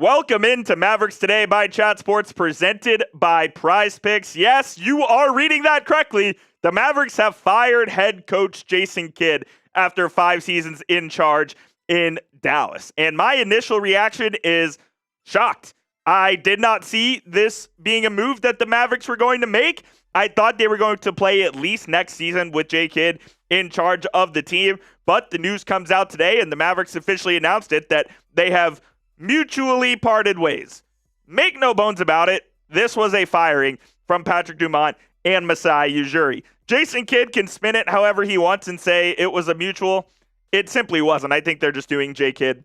Welcome into Mavericks Today by Chat Sports, presented by Prize Picks. Yes, you are reading that correctly. The Mavericks have fired head coach Jason Kidd after 5 seasons in charge in Dallas. And my initial reaction is shocked. I did not see this being a move that the Mavericks were going to make. I thought they were going to play at least next season with J. Kidd in charge of the team. But the news comes out today, and the Mavericks officially announced it, that they have mutually parted ways. Make no bones about it, this was a firing from Patrick Dumont and Masai Ujiri. Jason Kidd can spin it however he wants and say it was a mutual. It simply wasn't. I think they're just doing J. Kidd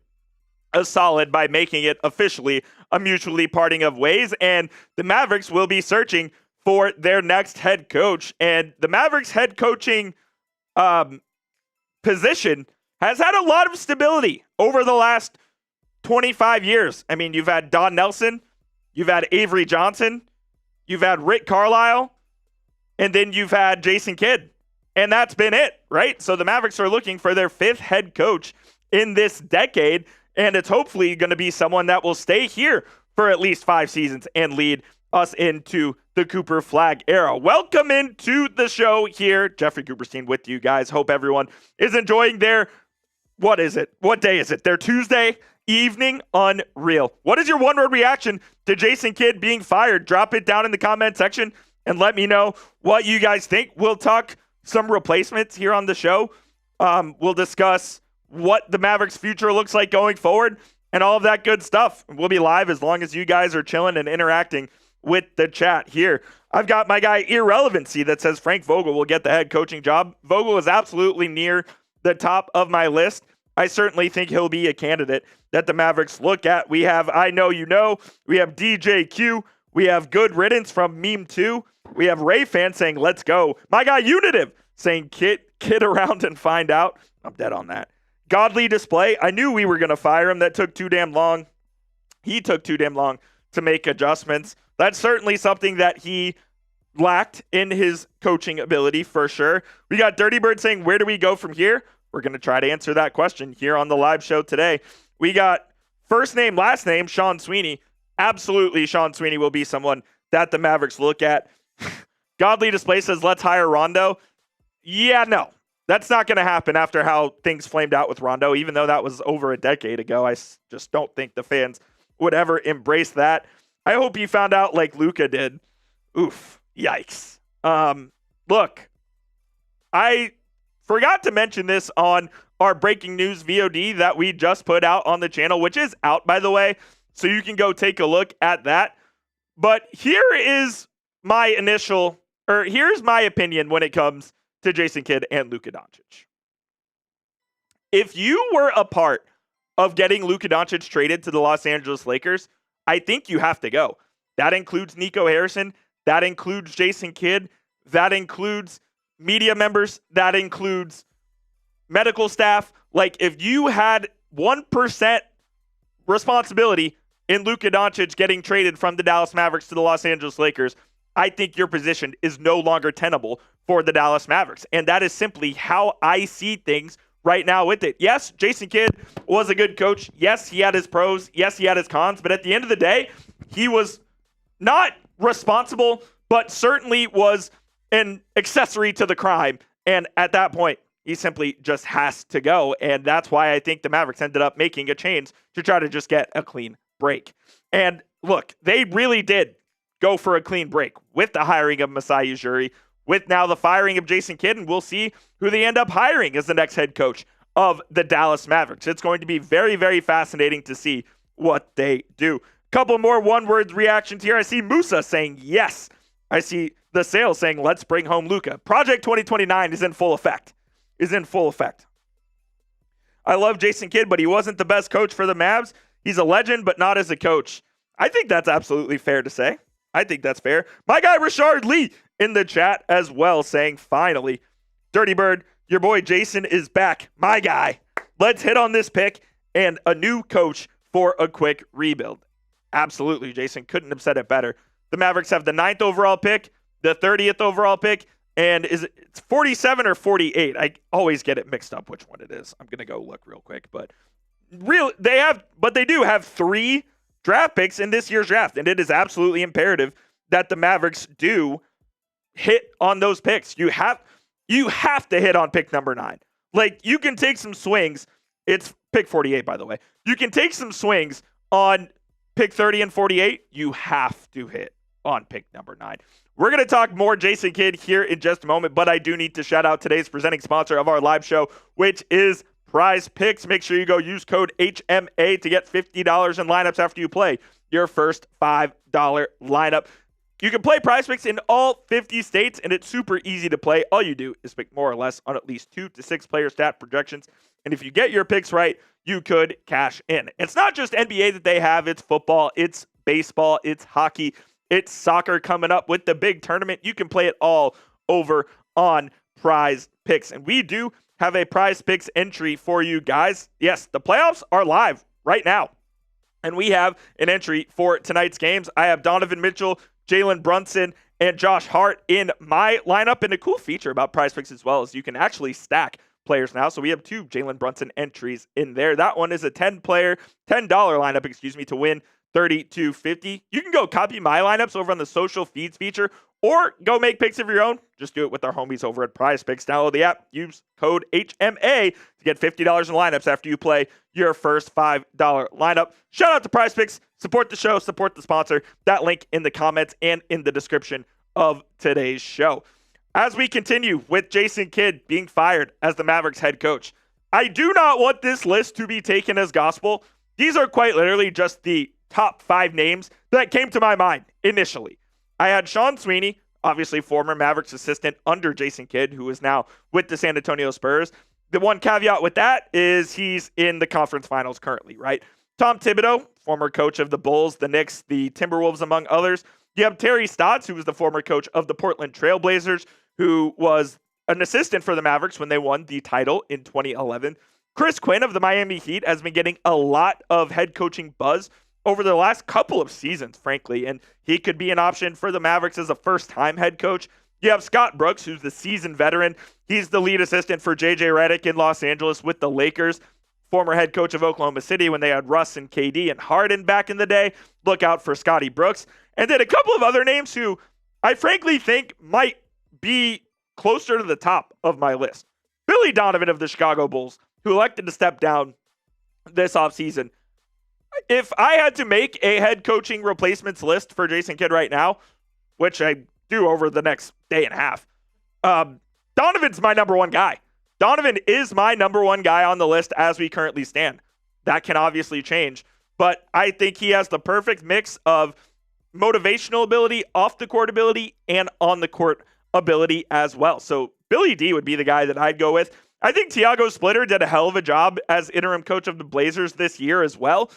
a solid by making it officially a mutually parting of ways, and the Mavericks will be searching for their next head coach. And the Mavericks head coaching position has had a lot of stability over the last 25 years. I mean, you've had Don Nelson, you've had Avery Johnson, you've had Rick Carlisle, and then you've had Jason Kidd. And that's been it, right? So the Mavericks are looking for their 5th head coach in this decade, and it's hopefully going to be someone that will stay here for at least 5 seasons and lead us into the Cooper Flagg era. Welcome into the show here. Jeffrey Cooperstein with you guys. Hope everyone is enjoying their, what is it? What day is it? Their Tuesday evening. Unreal. What is your one-word reaction to Jason Kidd being fired? Drop it down in the comment section and let me know what you guys think. We'll talk some replacements here on the show. We'll discuss what the Mavericks' future looks like going forward and all of that good stuff. We'll be live as long as you guys are chilling and interacting with the chat here. I've got my guy Irrelevancy that says Frank Vogel will get the head coaching job. Vogel is absolutely near the top of my list. I certainly think he'll be a candidate that the Mavericks look at. We have I Know You Know. We have DJQ. We have Good Riddance from Meme 2. We have Ray Fan saying, let's go. My guy Unitive saying, kid around and find out. I'm dead on that. Godly Display. I knew we were going to fire him. That took too damn long. He took too damn long to make adjustments. That's certainly something that he lacked in his coaching ability for sure. We got Dirty Bird saying, where do we go from here? We're going to try to answer that question here on the live show today. We got first name, last name, Sean Sweeney. Absolutely, Sean Sweeney will be someone that the Mavericks look at. Godly Display says, let's hire Rondo. Yeah, no. That's not going to happen after how things flamed out with Rondo, even though that was over a decade ago. I just don't think the fans would ever embrace that. I hope he found out like Luka did. Oof. Yikes. Look, I forgot to mention this on our breaking news VOD that we just put out on the channel, which is out, by the way, so you can go take a look at that. But here's my opinion when it comes to Jason Kidd and Luka Doncic. If you were a part of getting Luka Doncic traded to the Los Angeles Lakers, I think you have to go. That includes Nico Harrison. That includes Jason Kidd. That includes media members. That includes medical staff. Like, if you had 1% responsibility in Luka Doncic getting traded from the Dallas Mavericks to the Los Angeles Lakers, I think your position is no longer tenable for the Dallas Mavericks. And that is simply how I see things right now with it. Yes, Jason Kidd was a good coach. Yes, he had his pros. Yes, he had his cons. But at the end of the day, he was not responsible, but certainly was an accessory to the crime. And at that point, he simply just has to go. And that's why I think the Mavericks ended up making a change to try to just get a clean break. And look, they really did go for a clean break with the hiring of Masai Ujiri, with now the firing of Jason Kidd, and we'll see who they end up hiring as the next head coach of the Dallas Mavericks. It's going to be very, very fascinating to see what they do. Couple more one-word reactions here. I see Musa saying yes. I see the sales saying let's bring home Luka. Project 2029 is in full effect. I love Jason Kidd, but he wasn't the best coach for the Mavs. He's a legend, but not as a coach. I think that's absolutely fair to say. I think that's fair. My guy Richard Lee in the chat as well saying, finally, Dirty Bird, your boy Jason is back. My guy. Let's hit on this pick and a new coach for a quick rebuild. Absolutely, Jason. Couldn't have said it better. The Mavericks have the 9th overall pick, the 30th overall pick, and it's 47 or 48. I always get it mixed up which one it is. I'm going to go look real quick, but they do have 3 draft picks in this year's draft. And it is absolutely imperative that the Mavericks do hit on those picks. You have to hit on pick number 9. Like, you can take some swings. It's pick 48, by the way. You can take some swings on pick 30 and 48. You have to hit on pick number 9. We're going to talk more Jason Kidd here in just a moment, but I do need to shout out today's presenting sponsor of our live show, which is Prize Picks. Make sure you go use code HMA to get $50 in lineups after you play your first $5 lineup. You can play Prize Picks in all 50 states, and it's super easy to play. All you do is pick more or less on at least 2 to 6 player stat projections, and if you get your picks right, you could cash in. It's not just NBA that they have. It's football, it's baseball, it's hockey, it's soccer coming up with the big tournament. You can play it all over on Prize Picks, and we do have a Prize Picks entry for you guys. Yes, the playoffs are live right now, and we have an entry for tonight's games. I have Donovan Mitchell, Jalen Brunson, and Josh Hart in my lineup. And a cool feature about Prize Picks as well is you can actually stack players now. So we have 2 Jalen Brunson entries in there. That one is a $10 lineup, to win $32.50. You can go copy my lineups over on the social feeds feature or go make picks of your own. Just do it with our homies over at Prize Picks. Download the app, use code HMA to get $50 in lineups after you play your first $5 lineup. Shout out to Prize Picks. Support the show, support the sponsor. That link in the comments and in the description of today's show. As we continue with Jason Kidd being fired as the Mavericks head coach, I do not want this list to be taken as gospel. These are quite literally just the top 5 names that came to my mind initially. I had Sean Sweeney, obviously former Mavericks assistant under Jason Kidd, who is now with the San Antonio Spurs. The one caveat with that is he's in the conference finals currently, right? Tom Thibodeux, former coach of the Bulls, the Knicks, the Timberwolves, among others. You have Terry Stotts, who was the former coach of the Portland Trail Blazers, who was an assistant for the Mavericks when they won the title in 2011. Chris Quinn of the Miami Heat has been getting a lot of head coaching buzz over the last couple of seasons, frankly, and he could be an option for the Mavericks as a first-time head coach. You have Scott Brooks, who's the seasoned veteran. He's the lead assistant for J.J. Redick in Los Angeles with the Lakers, former head coach of Oklahoma City when they had Russ and KD and Harden back in the day. Look out for Scotty Brooks. And then a couple of other names who I frankly think might be closer to the top of my list. Billy Donovan of the Chicago Bulls, who elected to step down this offseason. If I had to make a head coaching replacements list for Jason Kidd right now, which I do over the next day and a half, Donovan's my number one guy. Donovan is my number one guy on the list as we currently stand. That can obviously change, but I think he has the perfect mix of motivational ability, off the court ability, and on the court ability as well. So Billy D would be the guy that I'd go with. I think Tiago Splitter did a hell of a job as interim coach of the Blazers this year as well.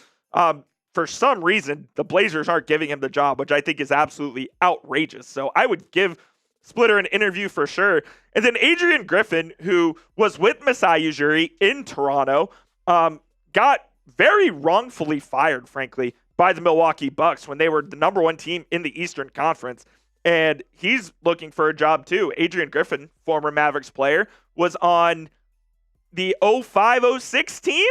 For some reason, the Blazers aren't giving him the job, which I think is absolutely outrageous. So I would give Splitter an interview for sure. And then Adrian Griffin, who was with Masai Ujiri in Toronto, got very wrongfully fired, frankly, by the Milwaukee Bucks when they were the number 1 team in the Eastern Conference. And he's looking for a job too. Adrian Griffin, former Mavericks player, was on the 05-06 team.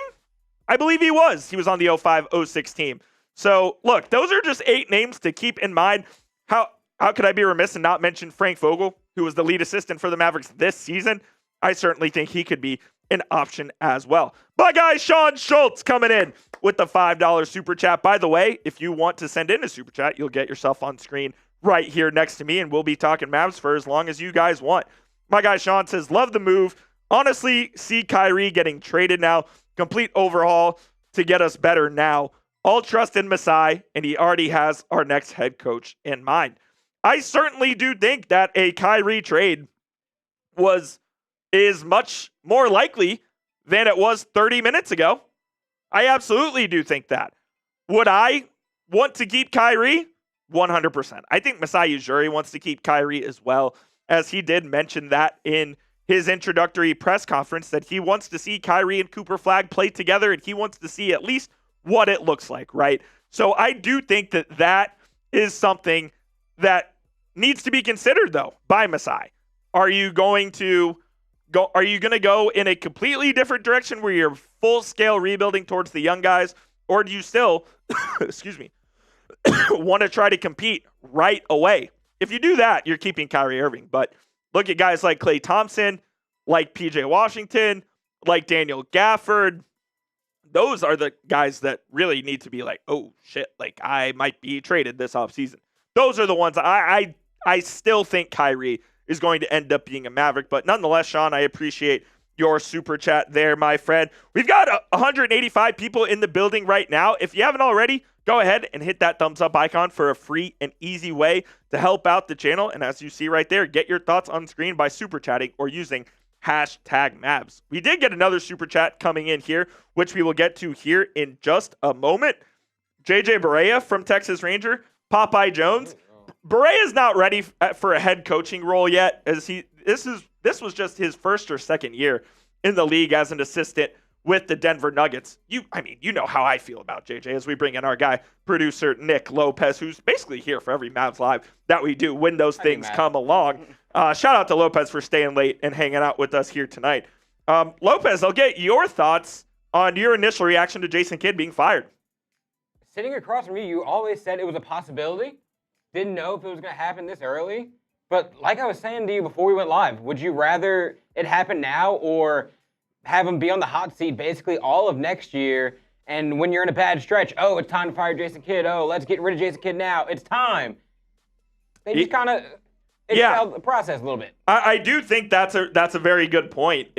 I believe he was. He was on the 05-06 team. So, look, those are just 8 names to keep in mind. How could I be remiss and not mention Frank Vogel, who was the lead assistant for the Mavericks this season? I certainly think he could be an option as well. My guy, Sean Schultz, coming in with the $5 super chat. By the way, if you want to send in a super chat, you'll get yourself on screen right here next to me, and we'll be talking Mavs for as long as you guys want. My guy, Sean, says, love the move. Honestly, see Kyrie getting traded now. Complete overhaul to get us better now. All trust in Masai, and he already has our next head coach in mind. I certainly do think that a Kyrie trade is much more likely than it was 30 minutes ago. I absolutely do think that. Would I want to keep Kyrie? 100%. I think Masai Ujiri wants to keep Kyrie as well, as he did mention that in his introductory press conference, that he wants to see Kyrie and Cooper Flagg play together, and he wants to see at least what it looks like, right? So I do think that that is something that needs to be considered, though, by Masai. Are you going to go in a completely different direction where you're full-scale rebuilding towards the young guys, Or do you still, excuse me, want to try to compete right away? If you do that, you're keeping Kyrie Irving. But look at guys like Klay Thompson, like PJ Washington, like Daniel Gafford. Those are the guys that really need to be like, oh, shit, like I might be traded this offseason. Those are the ones I still think Kyrie is going to end up being a Maverick. But nonetheless, Sean, I appreciate your super chat there, my friend. We've got 185 people in the building right now. If you haven't already, go ahead and hit that thumbs up icon for a free and easy way to help out the channel. And as you see right there, get your thoughts on screen by super chatting or using hashtag Mavs. We did get another super chat coming in here, which we will get to here in just a moment. JJ Barea from Texas Ranger, Popeye Jones. Barea is not ready for a head coaching role yet, as this was just his first or second year in the league as an assistant with the Denver Nuggets. You know how I feel about JJ as we bring in our guy, producer Nick Lopez, who's basically here for every Mavs Live that we do when those things come along. Shout out to Lopez for staying late and hanging out with us here tonight. Lopez, I'll get your thoughts on your initial reaction to Jason Kidd being fired. Sitting across from you always said it was a possibility. Didn't know if it was going to happen this early. But like I was saying to you before we went live, would you rather it happen now or have him be on the hot seat basically all of next year? And when you're in a bad stretch, oh, it's time to fire Jason Kidd. Oh, let's get rid of Jason Kidd now. It's time. They just kind of the process a little bit. I do think that's a very good point.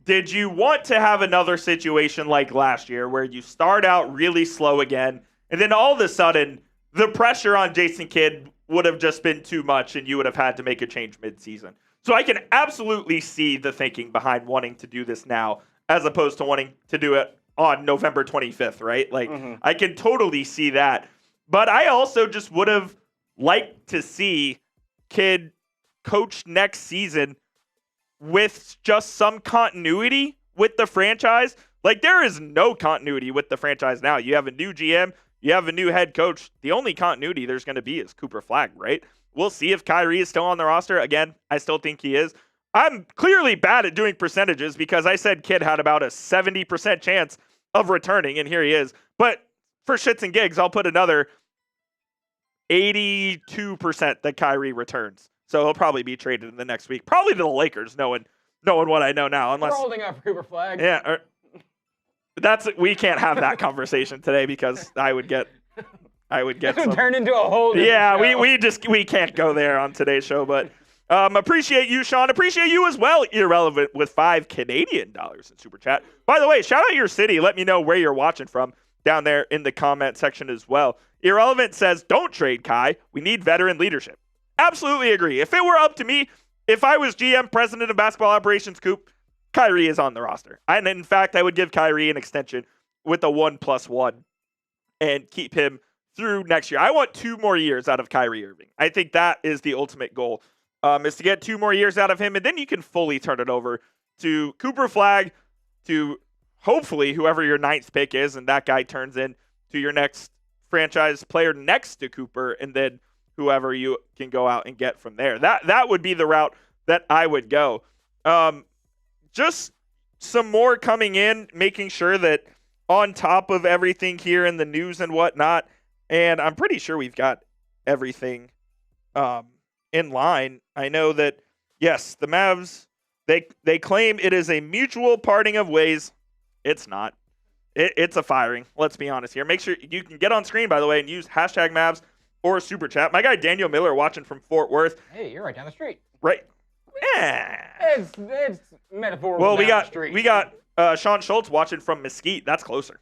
Did you want to have another situation like last year where you start out really slow again, and then all of a sudden the pressure on Jason Kidd would have just been too much and you would have had to make a change mid-season? So I can absolutely see the thinking behind wanting to do this now as opposed to wanting to do it on November 25th, right? Like, I can totally see that. But I also just would have liked to see Kidd coach next season with just some continuity with the franchise. Like, there is no continuity with the franchise now. You have a new GM. You have a new head coach. The only continuity there's going to be is Cooper Flagg, right? We'll see if Kyrie is still on the roster. Again, I still think he is. I'm clearly bad at doing percentages because I said Kidd had about a 70% chance of returning, and here he is. But for shits and gigs, I'll put another 82% that Kyrie returns. So he'll probably be traded in the next week. Probably to the Lakers, knowing what I know now. Unless we're holding out for Cooper Flagg. Yeah, we can't have that conversation today because I would get this would turn into a whole show. we can't go there on today's show. But appreciate you, Sean. Appreciate you as well, Irrelevant, with $5 Canadian in super chat. By the way, shout out your city. Let me know where you're watching from down there in the comment section as well. Irrelevant says, don't trade Kai. We need veteran leadership. Absolutely agree. If it were up to me, if I was GM, president of basketball operations, Coop, Kyrie is on the roster. And in fact, I would give Kyrie an extension with a 1+1 and keep him through next year. I want 2 more years out of Kyrie Irving. I think that is the ultimate goal, is to get 2 more years out of him, and then you can fully turn it over to Cooper Flagg, to hopefully whoever your 9th pick is, and that guy turns in to your next franchise player next to Cooper, and then whoever you can go out and get from there. That would be the route that I would go. Just some more coming in, making sure that on top of everything here in the news and whatnot, and I'm pretty sure we've got everything in line. I know that, yes, the Mavs, they claim it is a mutual parting of ways. It's not. It's a firing. Let's be honest here. Make sure you can get on screen, by the way, and use hashtag Mavs or super chat. My guy Daniel Miller watching from Fort Worth. Hey, you're right down the street. Right. Yeah. It's metaphorical. Well, we down the street. got Sean Schultz watching from Mesquite. That's closer.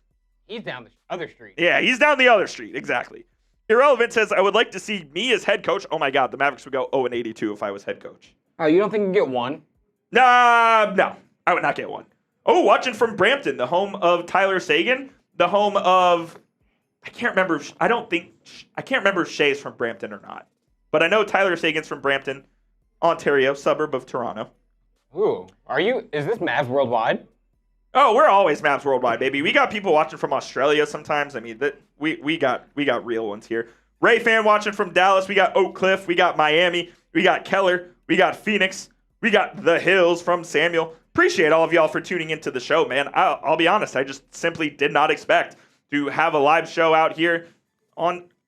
He's down the other street. Yeah, he's down the other street. Exactly. Irrelevant says, I would like to see me as head coach. Oh my God, the Mavericks would go 0-82 if I was head coach. Oh, you don't think you get one? No, I would not get one. Oh, watching from Brampton, the home of Tyler Sagan, the home of I can't remember if Shea's from Brampton or not. But I know Tyler Sagan's from Brampton, Ontario, suburb of Toronto. Ooh, is this Mavs Worldwide? Oh, we're always Mavs Worldwide, baby. We got people watching from Australia sometimes. I mean, we got real ones here. Ray fan watching from Dallas. We got Oak Cliff. We got Miami. We got Keller. We got Phoenix. We got The Hills from Samuel. Appreciate all of y'all for tuning into the show, man. I'll be honest. I just simply did not expect to have a live show out here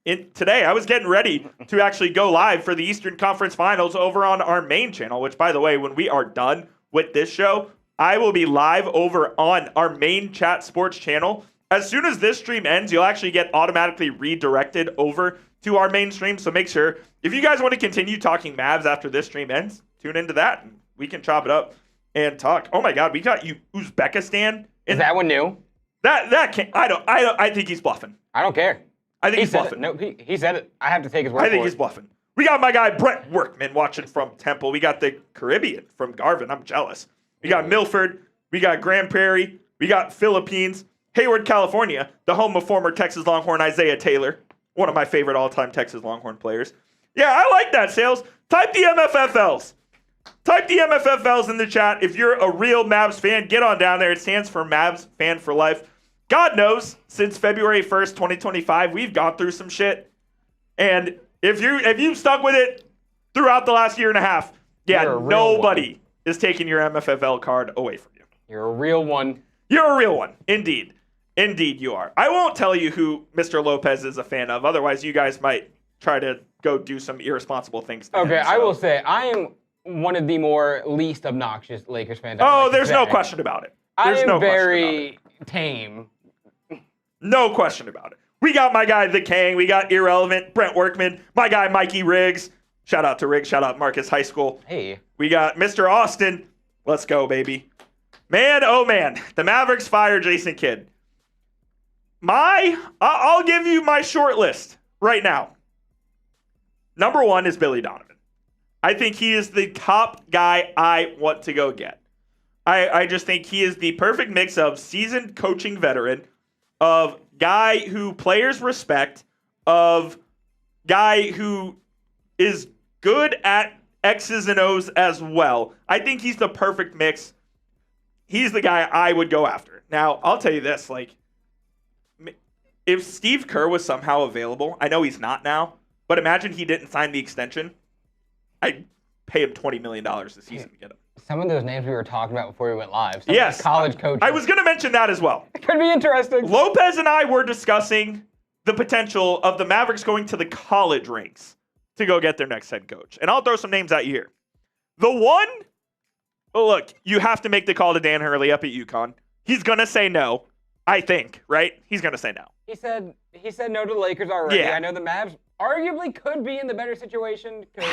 today. I was getting ready to actually go live for the Eastern Conference Finals over on our main channel, which, by the way, when we are done with this show, I will be live over on our main Chat Sports channel. As soon as this stream ends, you'll actually get automatically redirected over to our main stream. So make sure, if you guys want to continue talking Mavs after this stream ends, tune into that and we can chop it up and talk. Oh my God, we got Uzbekistan. Is that one new? That can't. I think he's bluffing. I don't care. I think he's bluffing. No, he said it. I have to take his word for it. I think he's bluffing. We got my guy Brett Workman watching from Temple. We got the Caribbean from Garvin. I'm jealous. We got Milford. We got Grand Prairie. We got Philippines. Hayward, California, the home of former Texas Longhorn Isaiah Taylor, one of my favorite all-time Texas Longhorn players. Yeah, I like that, Sales. Type the MFFLs. Type the MFFLs in the chat. If you're a real Mavs fan, get on down there. It stands for Mavs Fan for Life. God knows, since February 1st, 2025, we've gone through some shit. And if you've stuck with it throughout the last year and a half, yeah, nobody is taking your MFFL card away from you. You're a real one. You're a real one. Indeed. Indeed you are. I won't tell you who Mr. Lopez is a fan of. Otherwise, you guys might try to go do some irresponsible things to him, I will say, I am one of the least obnoxious Lakers fans. There's no question about it. I am very tame. No question about it. We got my guy, The Kang. We got Irrelevant, Brent Workman. My guy, Mikey Riggs. Shout out to Riggs. Shout out Marcus High School. Hey. We got Mr. Austin. Let's go, baby. Man, oh man. The Mavericks fire Jason Kidd. I'll give you my short list right now. Number 1 is Billy Donovan. I think he is the top guy I want to go get. I just think he is the perfect mix of seasoned coaching veteran, of guy who players respect, of guy who is good at X's and O's as well. I think he's the perfect mix. He's the guy I would go after. Now, I'll tell you this, if Steve Kerr was somehow available, I know he's not now, but imagine he didn't sign the extension. I'd pay him $20 million this season to get him. Some of those names we were talking about before we went live. Yes. College coaches. I was going to mention that as well. It could be interesting. Lopez and I were discussing the potential of the Mavericks going to the college ranks to go get their next head coach. And I'll throw some names at you here. The one, look, you have to make the call to Dan Hurley up at UConn. He's going to say no, I think, right? He's going to say no. He said no to the Lakers already. Yeah. I know the Mavs arguably could be in the better situation because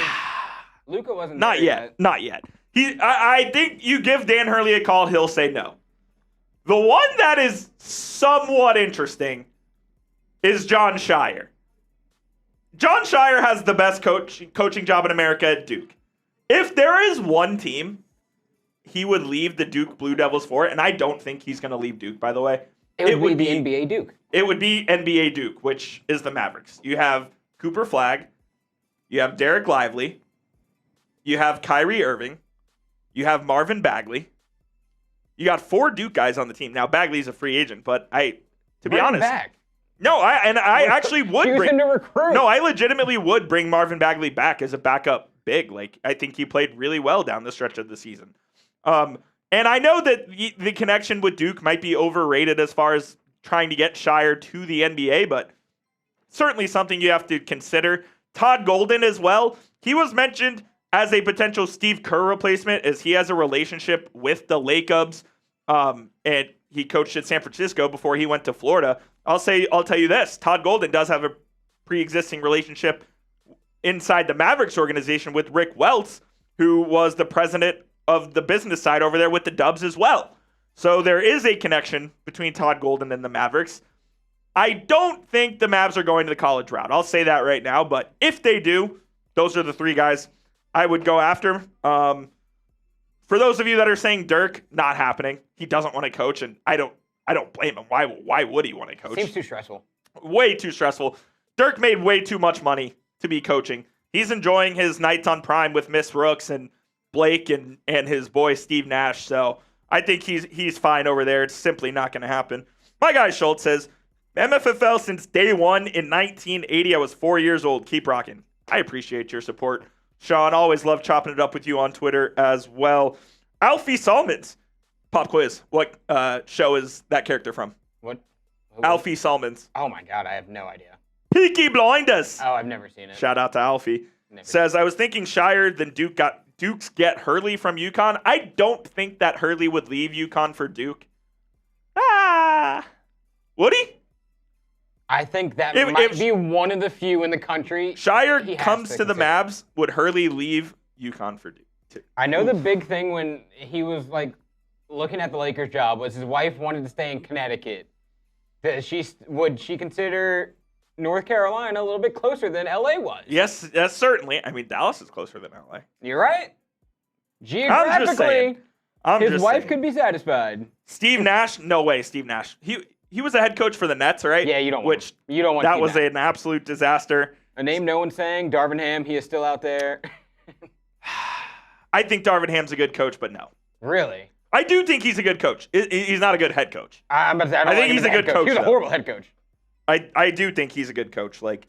Luka wasn't Not there yet. Not yet. I think you give Dan Hurley a call, he'll say no. The one that is somewhat interesting is John Shire. John Shire has the best coaching job in America at Duke. If there is one team he would leave the Duke Blue Devils for, and I don't think he's going to leave Duke, by the way. It would be NBA Duke. It would be NBA Duke, which is the Mavericks. You have Cooper Flagg. You have Derek Lively. You have Kyrie Irving. You have Marvin Bagley. You got 4 Duke guys on the team. Now, Bagley's a free agent, but to be honest. Back. No, I actually would bring him to recruit. No, I legitimately would bring Marvin Bagley back as a backup big. I think he played really well down the stretch of the season. And I know that the connection with Duke might be overrated as far as trying to get Shire to the NBA, but certainly something you have to consider. Todd Golden as well. He was mentioned as a potential Steve Kerr replacement as he has a relationship with the Lakers. And he coached at San Francisco before he went to Florida. I'll tell you this. Todd Golden does have a pre-existing relationship inside the Mavericks organization with Rick Welts, who was the president of the business side over there with the Dubs as well. So there is a connection between Todd Golden and the Mavericks. I don't think the Mavs are going to the college route. I'll say that right now. But if they do, those are the 3 guys I would go after. For those of you that are saying Dirk, not happening. He doesn't want to coach, and I don't blame him. Why would he want to coach? Seems too stressful. Way too stressful. Dirk made way too much money to be coaching. He's enjoying his nights on Prime with Miss Rooks and Blake and his boy Steve Nash. So I think he's fine over there. It's simply not going to happen. My guy Schultz says, MFFL since day one in 1980. I was 4 years old. Keep rocking. I appreciate your support. Sean, always love chopping it up with you on Twitter as well. Alfie Salmons. Pop quiz. What show is that character from? What Alfie Solomons. Oh my God, I have no idea. Peaky Blinders. Oh, I've never seen it. Shout out to Alfie. Never Says, I was thinking Shire, then Dukes get Hurley from UConn. I don't think that Hurley would leave UConn for Duke. Would he? I think that might be one of the few in the country. Shire comes to the Mavs, would Hurley leave UConn for Duke? I know the big thing when he was like looking at the Lakers job was his wife wanted to stay in Connecticut. Would she consider North Carolina a little bit closer than LA was? Yes, certainly. I mean, Dallas is closer than LA. You're right. Geographically, his wife could be satisfied. Steve Nash? No way, Steve Nash. He was a head coach for the Nets, right? Yeah, you don't want that was an absolute disaster. A name no one's saying, Darvin Ham, he is still out there. I think Darvin Ham's a good coach, but no. Really? I do think he's a good coach. He's not a good head coach. I think he's a good coach. He was a horrible head coach. I do think he's a good coach. Like,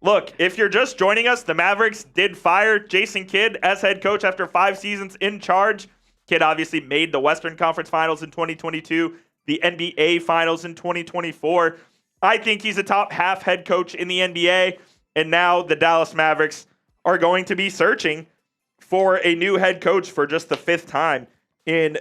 look, if you're just joining us, the Mavericks did fire Jason Kidd as head coach after 5 seasons in charge. Kidd obviously made the Western Conference Finals in 2022, the NBA Finals in 2024. I think he's a top half head coach in the NBA, and now the Dallas Mavericks are going to be searching for a new head coach for just the 5th time in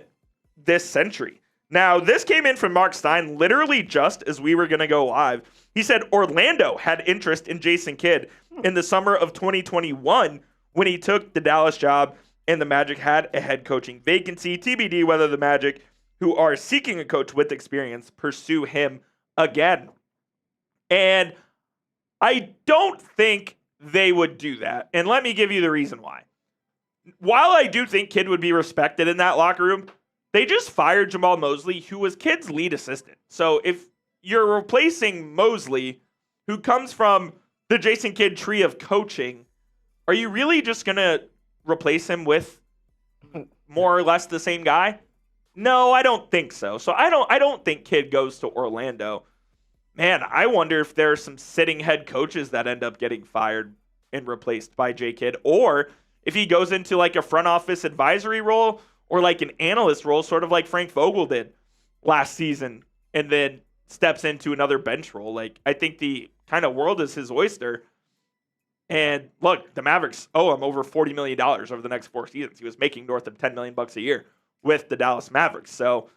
this century. Now, this came in from Mark Stein literally just as we were going to go live. He said Orlando had interest in Jason Kidd in the summer of 2021 when he took the Dallas job, and the Magic had a head coaching vacancy. TBD whether the Magic, who are seeking a coach with experience, pursue him again. And I don't think they would do that. And let me give you the reason why. While I do think Kidd would be respected in that locker room, they just fired Jamal Mosley, who was Kidd's lead assistant. So if you're replacing Mosley, who comes from the Jason Kidd tree of coaching, are you really just going to replace him with more or less the same guy? No, I don't think so. So I don't think Kidd goes to Orlando. Man, I wonder if there are some sitting head coaches that end up getting fired and replaced by J. Kidd, or if he goes into like a front office advisory role or like an analyst role, sort of like Frank Vogel did last season, and then steps into another bench role. Like, I think the kind of world is his oyster. And look, the Mavericks owe him over $40 million over the next 4 seasons. He was making north of $10 million a year with the Dallas Mavericks. So,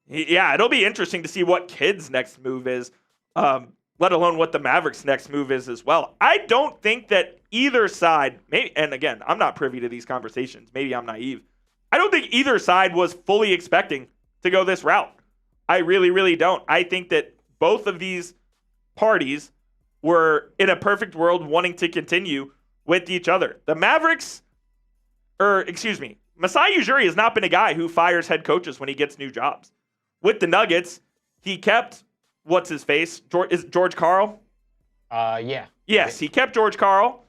yeah, it'll be interesting to see what Kidd's next move is, let alone what the Mavericks' next move is as well. I don't think that either side, maybe, and again, I'm not privy to these conversations. Maybe I'm naive. I don't think either side was fully expecting to go this route. I really, really don't. I think that both of these parties were, in a perfect world, wanting to continue with each other. The Mavericks, Masai Ujiri has not been a guy who fires head coaches when he gets new jobs. With the Nuggets, he kept, is George Karl? Yeah. Yes, he kept George Karl.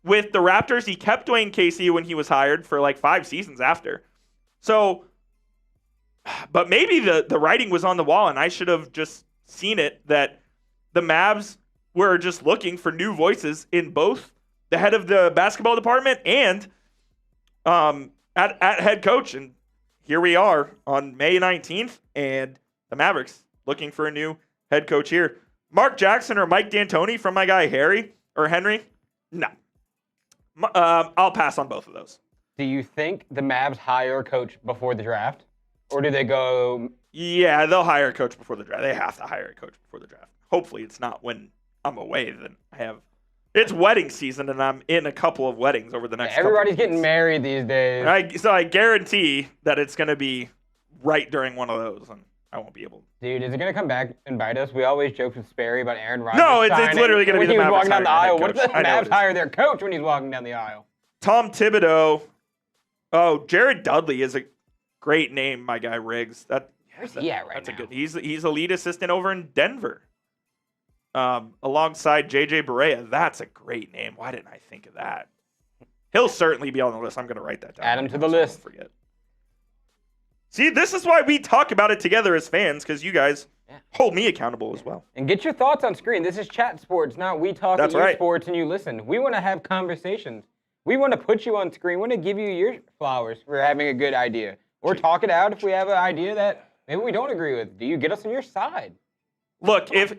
With the Raptors, he kept Dwayne Casey when he was hired for like 5 seasons after. So, but maybe the writing was on the wall, and I should have just seen it, that the Mavs were just looking for new voices in both the head of the basketball department and at head coach. And here we are on May 19th, and the Mavericks looking for a new head coach here. Mark Jackson or Mike D'Antoni from my guy Henry? No. I'll pass on both of those. Do you think the Mavs hire a coach before the draft? Or do they go... Yeah, they'll hire a coach before the draft. They have to hire a coach before the draft. Hopefully it's not when I'm away. Then it's wedding season, and I'm in a couple of weddings over the next Everybody's getting married these days. So I guarantee that it's going to be right during one of those, and I won't be able to. Dude, is it going to come back and bite us? We always joke with Sperry about Aaron Rodgers. No, it's literally going to be the Mavericks walking down the aisle. What if the Mavs hire their coach when he's walking down the aisle? Tom Thibodeux. Oh, Jared Dudley is a great name, my guy Riggs. Where's he at right now? He's a lead assistant over in Denver. Alongside JJ Barea. That's a great name. Why didn't I think of that? He'll certainly be on the list. I'm going to write that down. Add him to the list. Don't forget. See, this is why we talk about it together as fans, because you guys hold me accountable as well. And get your thoughts on screen. This is chat sports, not we talk That's right. sports and you listen. We want to have conversations. We want to put you on screen. We want to give you your flowers for having a good idea. Or talk it out if we have an idea that maybe we don't agree with. Do you get us on your side? Look, if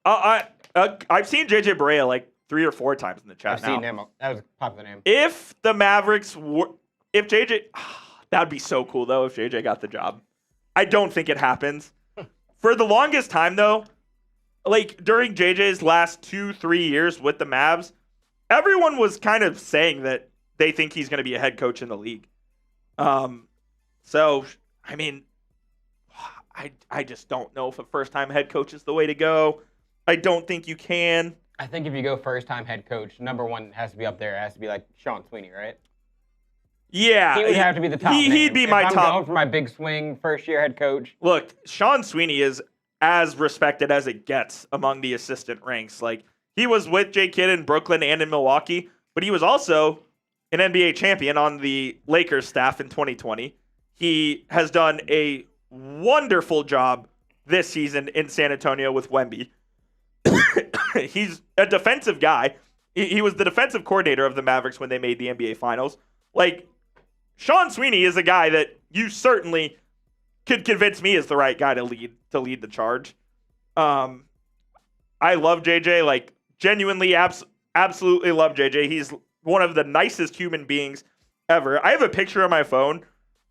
I've seen JJ Barea like 3 or 4 times in the chat I've now. seen him. That was a popular name. If the Mavericks were, if JJ, that would be so cool though if JJ got the job. I don't think it happens. For the longest time though, like during JJ's last 2-3 years with the Mavs, everyone was kind of saying that they think he's going to be a head coach in the league. So, I mean, I just don't know if a first-time head coach is the way to go. I don't think you can. I think if you go first-time head coach, number one has to be up there. It has to be like Sean Sweeney, right? Yeah. He would have to be the top. He'd be my I'm top. going for my big swing first-year head coach. Look, Sean Sweeney is as respected as it gets among the assistant ranks. Like, he was with Jay Kidd in Brooklyn and in Milwaukee, but he was also an NBA champion on the Lakers staff in 2020. He has done a wonderful job this season in San Antonio with Wemby. He's a defensive guy. He was the defensive coordinator of the Mavericks when they made the NBA Finals. Like, Sean Sweeney is a guy that you certainly could convince me is the right guy to lead the charge. I love JJ. Like, genuinely, absolutely love JJ. He's one of the nicest human beings ever. I have a picture on my phone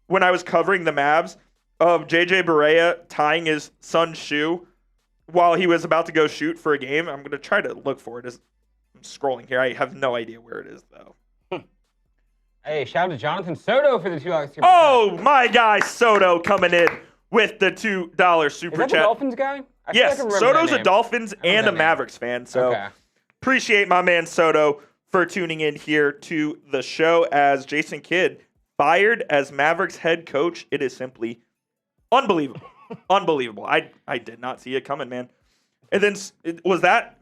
when I was covering the Mavs of JJ Barea tying his son's shoe while he was about to go shoot for a game. I'm going to try to look for it as I'm scrolling here. I have no idea where it is, though. Hey, shout out to Jonathan Soto for the $2 super chat. Oh, my guy Soto coming in with the $2 super Is that chat. the Dolphins guy? Yes, Soto's a Dolphins and a Mavericks fan, so appreciate my man Soto for tuning in here to the show. As Jason Kidd fired as Mavericks head coach, it is simply unbelievable. Unbelievable. I did not see it coming, man. And then, was that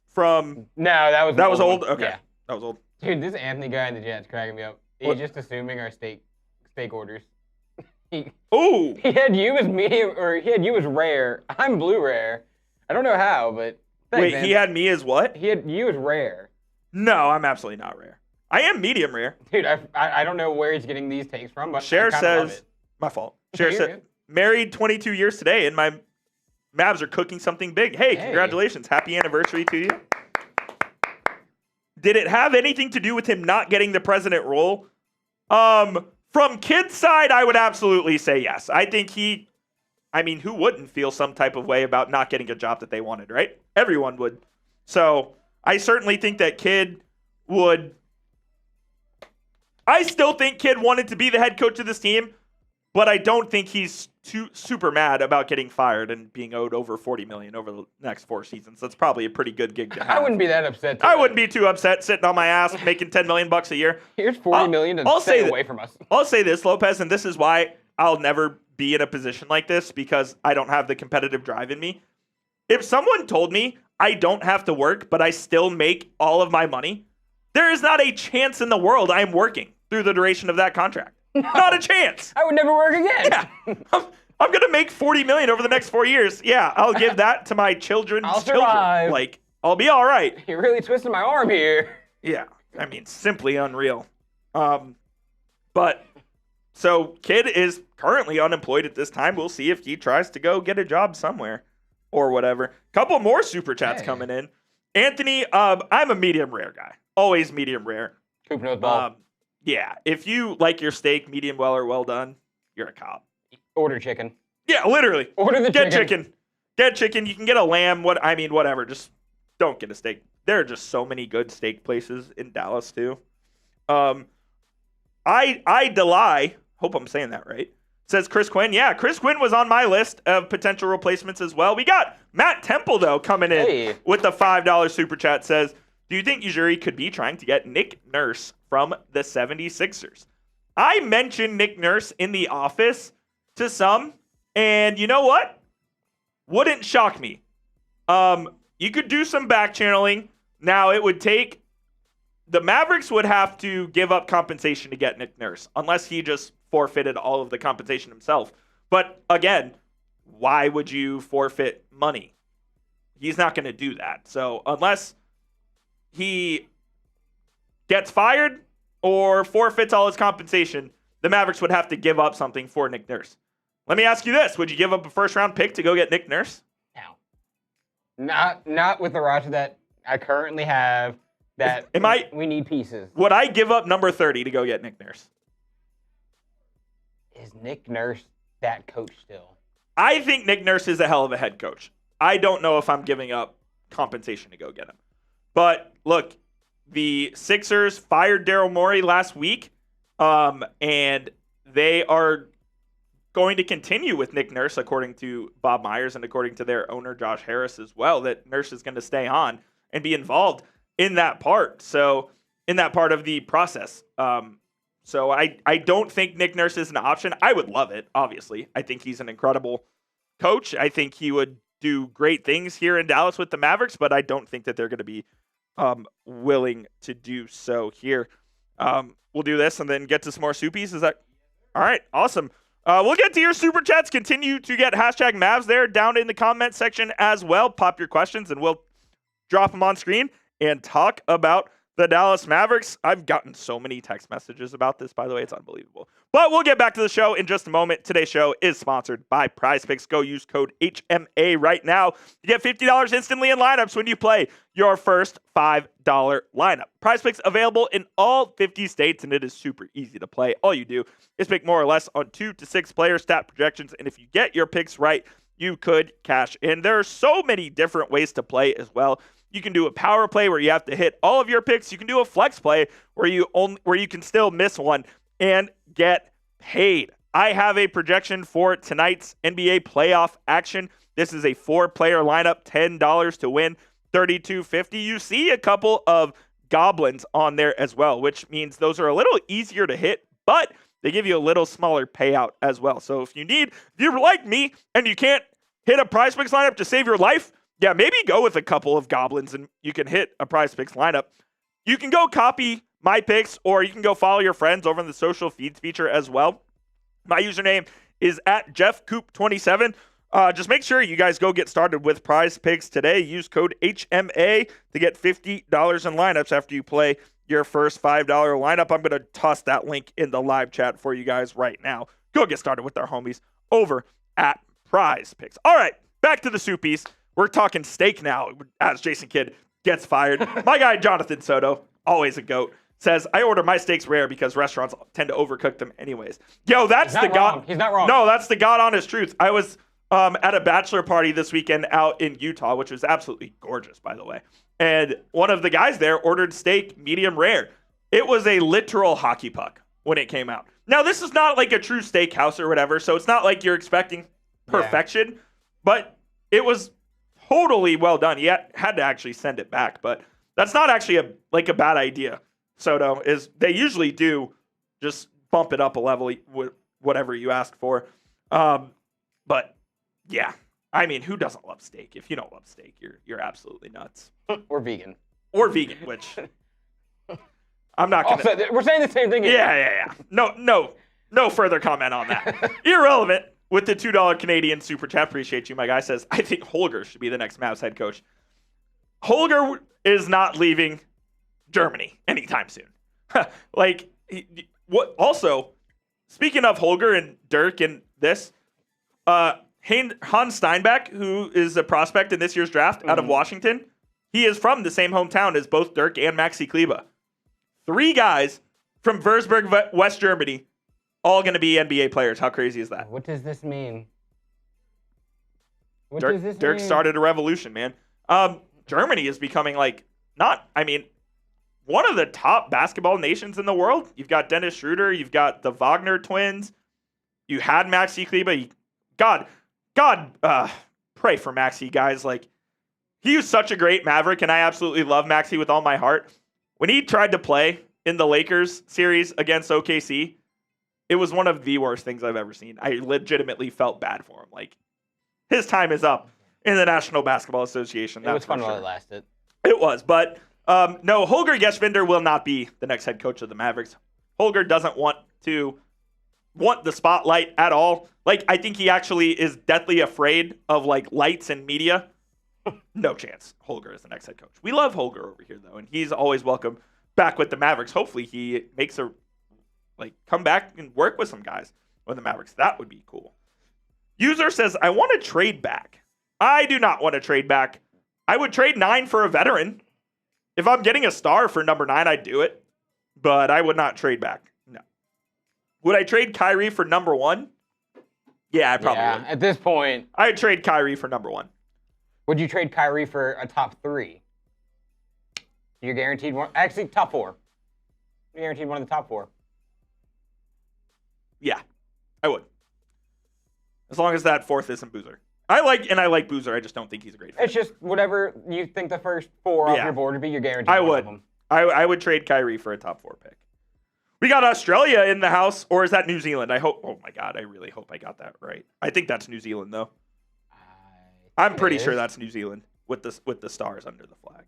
from... No, that was old? Okay. Yeah. That was old. Dude, this Anthony guy in the chat's cracking me up. He's just assuming our steak orders. Ooh! He had you as medium, or he had you as rare. I'm blue rare. I don't know how, but... Thanks, Wait, man. he had me as what? He had you as rare. No, I'm absolutely not rare. I am medium rare. Dude, I don't know where he's getting these takes from, but Cher I kinda love says... it. My fault. Cher said... Married 22 years today, and my Mavs are cooking something big. Hey, congratulations. Happy anniversary to you. Did it have anything to do with him not getting the president role? From Kidd's side, I would absolutely say yes. I think who wouldn't feel some type of way about not getting a job that they wanted, right? Everyone would. So I certainly think that Kidd would. I still think Kidd wanted to be the head coach of this team, but I don't think he's too super mad about getting fired and being owed over $40 million over the next 4 seasons. That's probably a pretty good gig to have. I wouldn't be that upset. I wouldn't be too upset sitting on my ass making $10 million a year. Here's $40 million to stay away from us. I'll say this, Lopez, and this is why I'll never be in a position like this, because I don't have the competitive drive in me. If someone told me I don't have to work, but I still make all of my money, there is not a chance in the world I'm working through the duration of that contract. No. Not a chance. I would never work again. Yeah. I'm going to make $40 million over the next 4 years. Yeah, I'll give that to my children's children. Survive. Like, I'll be all right. You're really twisting my arm here. Yeah, I mean, simply unreal. But, so Kidd is currently unemployed at this time. We'll see if he tries to go get a job somewhere or whatever. Couple more super chats coming in. Anthony, I'm a medium rare guy. Always medium rare. Coop knows ball. Yeah, if you like your steak medium well or well done, you're a cop. Order chicken. Yeah, literally. Order the chicken. chicken. Get chicken. You can get a lamb. Whatever. Just don't get a steak. There are just so many good steak places in Dallas too. I Delay, hope I'm saying that right, says Chris Quinn. Yeah, Chris Quinn was on my list of potential replacements as well. We got Matt Temple though coming in with the $5 super chat. Says, do you think Ujiri could be trying to get Nick Nurse from the 76ers? I mentioned Nick Nurse in the office to some, and you know what? Wouldn't shock me. You could do some back channeling. Now, it would take... The Mavericks would have to give up compensation to get Nick Nurse, unless he just forfeited all of the compensation himself. But, again, why would you forfeit money? He's not going to do that. So, unless he gets fired or forfeits all his compensation, the Mavericks would have to give up something for Nick Nurse. Let me ask you this. Would you give up a first-round pick to go get Nick Nurse? No. Not with the roster that I currently have. That we need pieces. Would I give up number 30 to go get Nick Nurse? Is Nick Nurse that coach still? I think Nick Nurse is a hell of a head coach. I don't know if I'm giving up compensation to go get him. But look, the Sixers fired Daryl Morey last week, and they are going to continue with Nick Nurse, according to Bob Myers and according to their owner, Josh Harris, as well, that Nurse is going to stay on and be involved in that part. So in that part of the process. So I don't think Nick Nurse is an option. I would love it, obviously. I think he's an incredible coach. I think he would do great things here in Dallas with the Mavericks, but I don't think that they're going to be willing to do so here. We'll do this and then get to some more soupies. Is that all right? Awesome. We'll get to your super chats. Continue to get hashtag Mavs there down in the comment section as well. Pop your questions and we'll drop them on screen and talk about the Dallas Mavericks. I've gotten so many text messages about this, by the way. It's unbelievable. But we'll get back to the show in just a moment. Today's show is sponsored by Prize Picks. Go use code HMA right now. You get $50 instantly in lineups when you play your first $5 lineup. Prize Picks available in all 50 states, and it is super easy to play. All you do is pick more or less on 2 to 6 player stat projections, and if you get your picks right, you could cash in. There are so many different ways to play as well. You can do a power play where you have to hit all of your picks. You can do a flex play where you can still miss one and get paid. I have a projection for tonight's NBA playoff action. This is a 4-player lineup, $10 to win, $32.50. You see a couple of goblins on there as well, which means those are a little easier to hit, but they give you a little smaller payout as well. So if you're like me and you can't hit a Prize Picks lineup to save your life, yeah, maybe go with a couple of goblins and you can hit a Prize Picks lineup. You can go copy my picks or you can go follow your friends over in the social feeds feature as well. My username is at JeffCoop27. Just make sure you guys go get started with Prize Picks today. Use code HMA to get $50 in lineups after you play your first $5 lineup. I'm going to toss that link in the live chat for you guys right now. Go get started with our homies over at Prize Picks. All right, back to the soupies. We're talking steak now as Jason Kidd gets fired. My guy, Jonathan Soto, always a GOAT, says, I order my steaks rare because restaurants tend to overcook them anyways. Yo, that's the God. He's not wrong. No, that's the God honest truth. I was at a bachelor party this weekend out in Utah, which was absolutely gorgeous, by the way. And one of the guys there ordered steak medium rare. It was a literal hockey puck when it came out. Now, this is not like a true steakhouse or whatever, so it's not like you're expecting perfection, but it was totally well done. He had to actually send it back, but that's not actually a bad idea. Soto is they usually do just bump it up a level with whatever you ask for. But yeah, I mean, who doesn't love steak? If you don't love steak, you're absolutely nuts. Or vegan, which I'm not gonna. Also, we're saying the same thing. Yeah. No further comment on that. Irrelevant. With the $2 Canadian super chat, appreciate you. My guy says, I think Holger should be the next Mavs head coach. Holger is not leaving Germany anytime soon. Also, speaking of Holger and Dirk and this, Hans Steinbeck, who is a prospect in this year's draft out of Washington, he is from the same hometown as both Dirk and Maxi Kleber. 3 guys from Würzburg, West Germany, all going to be NBA players. How crazy is that? What does this mean? Dirk started a revolution, man. Germany is becoming one of the top basketball nations in the world. You've got Dennis Schroeder. You've got the Wagner twins. You had Maxi Kleber. God, pray for Maxi, guys. He was such a great Maverick, and I absolutely love Maxi with all my heart. When he tried to play in the Lakers series against OKC, it was one of the worst things I've ever seen. I legitimately felt bad for him. His time is up in the National Basketball Association. It was fun while it lasted. It was, but no, Holger Geschwinter will not be the next head coach of the Mavericks. Holger doesn't want the spotlight at all. I think he actually is deathly afraid of lights and media. No chance Holger is the next head coach. We love Holger over here though, and he's always welcome back with the Mavericks. Hopefully he makes come back and work with some guys with the Mavericks. That would be cool. User says, I want to trade back. I do not want to trade back I would trade 9 for a veteran. If I'm getting a star for number 9, I'd do it. But I would not trade back. No. Would I trade Kyrie for number 1? Yeah, I probably would. At this point. I'd trade Kyrie for number 1. Would you trade Kyrie for a top 3? You're guaranteed one. Actually, top 4. You're guaranteed one of the top 4. Yeah, I would. As long as that 4th isn't Boozer. I like Boozer. I just don't think he's a great fit. It's just whatever you think the first 4 off your board would be, you're guaranteed I one would. of them. I would trade Kyrie for a top 4 pick. We got Australia in the house, or is that New Zealand? I hope. Oh my God, I really hope I got that right. I think that's New Zealand, though. I'm pretty sure that's New Zealand with the stars under the flag.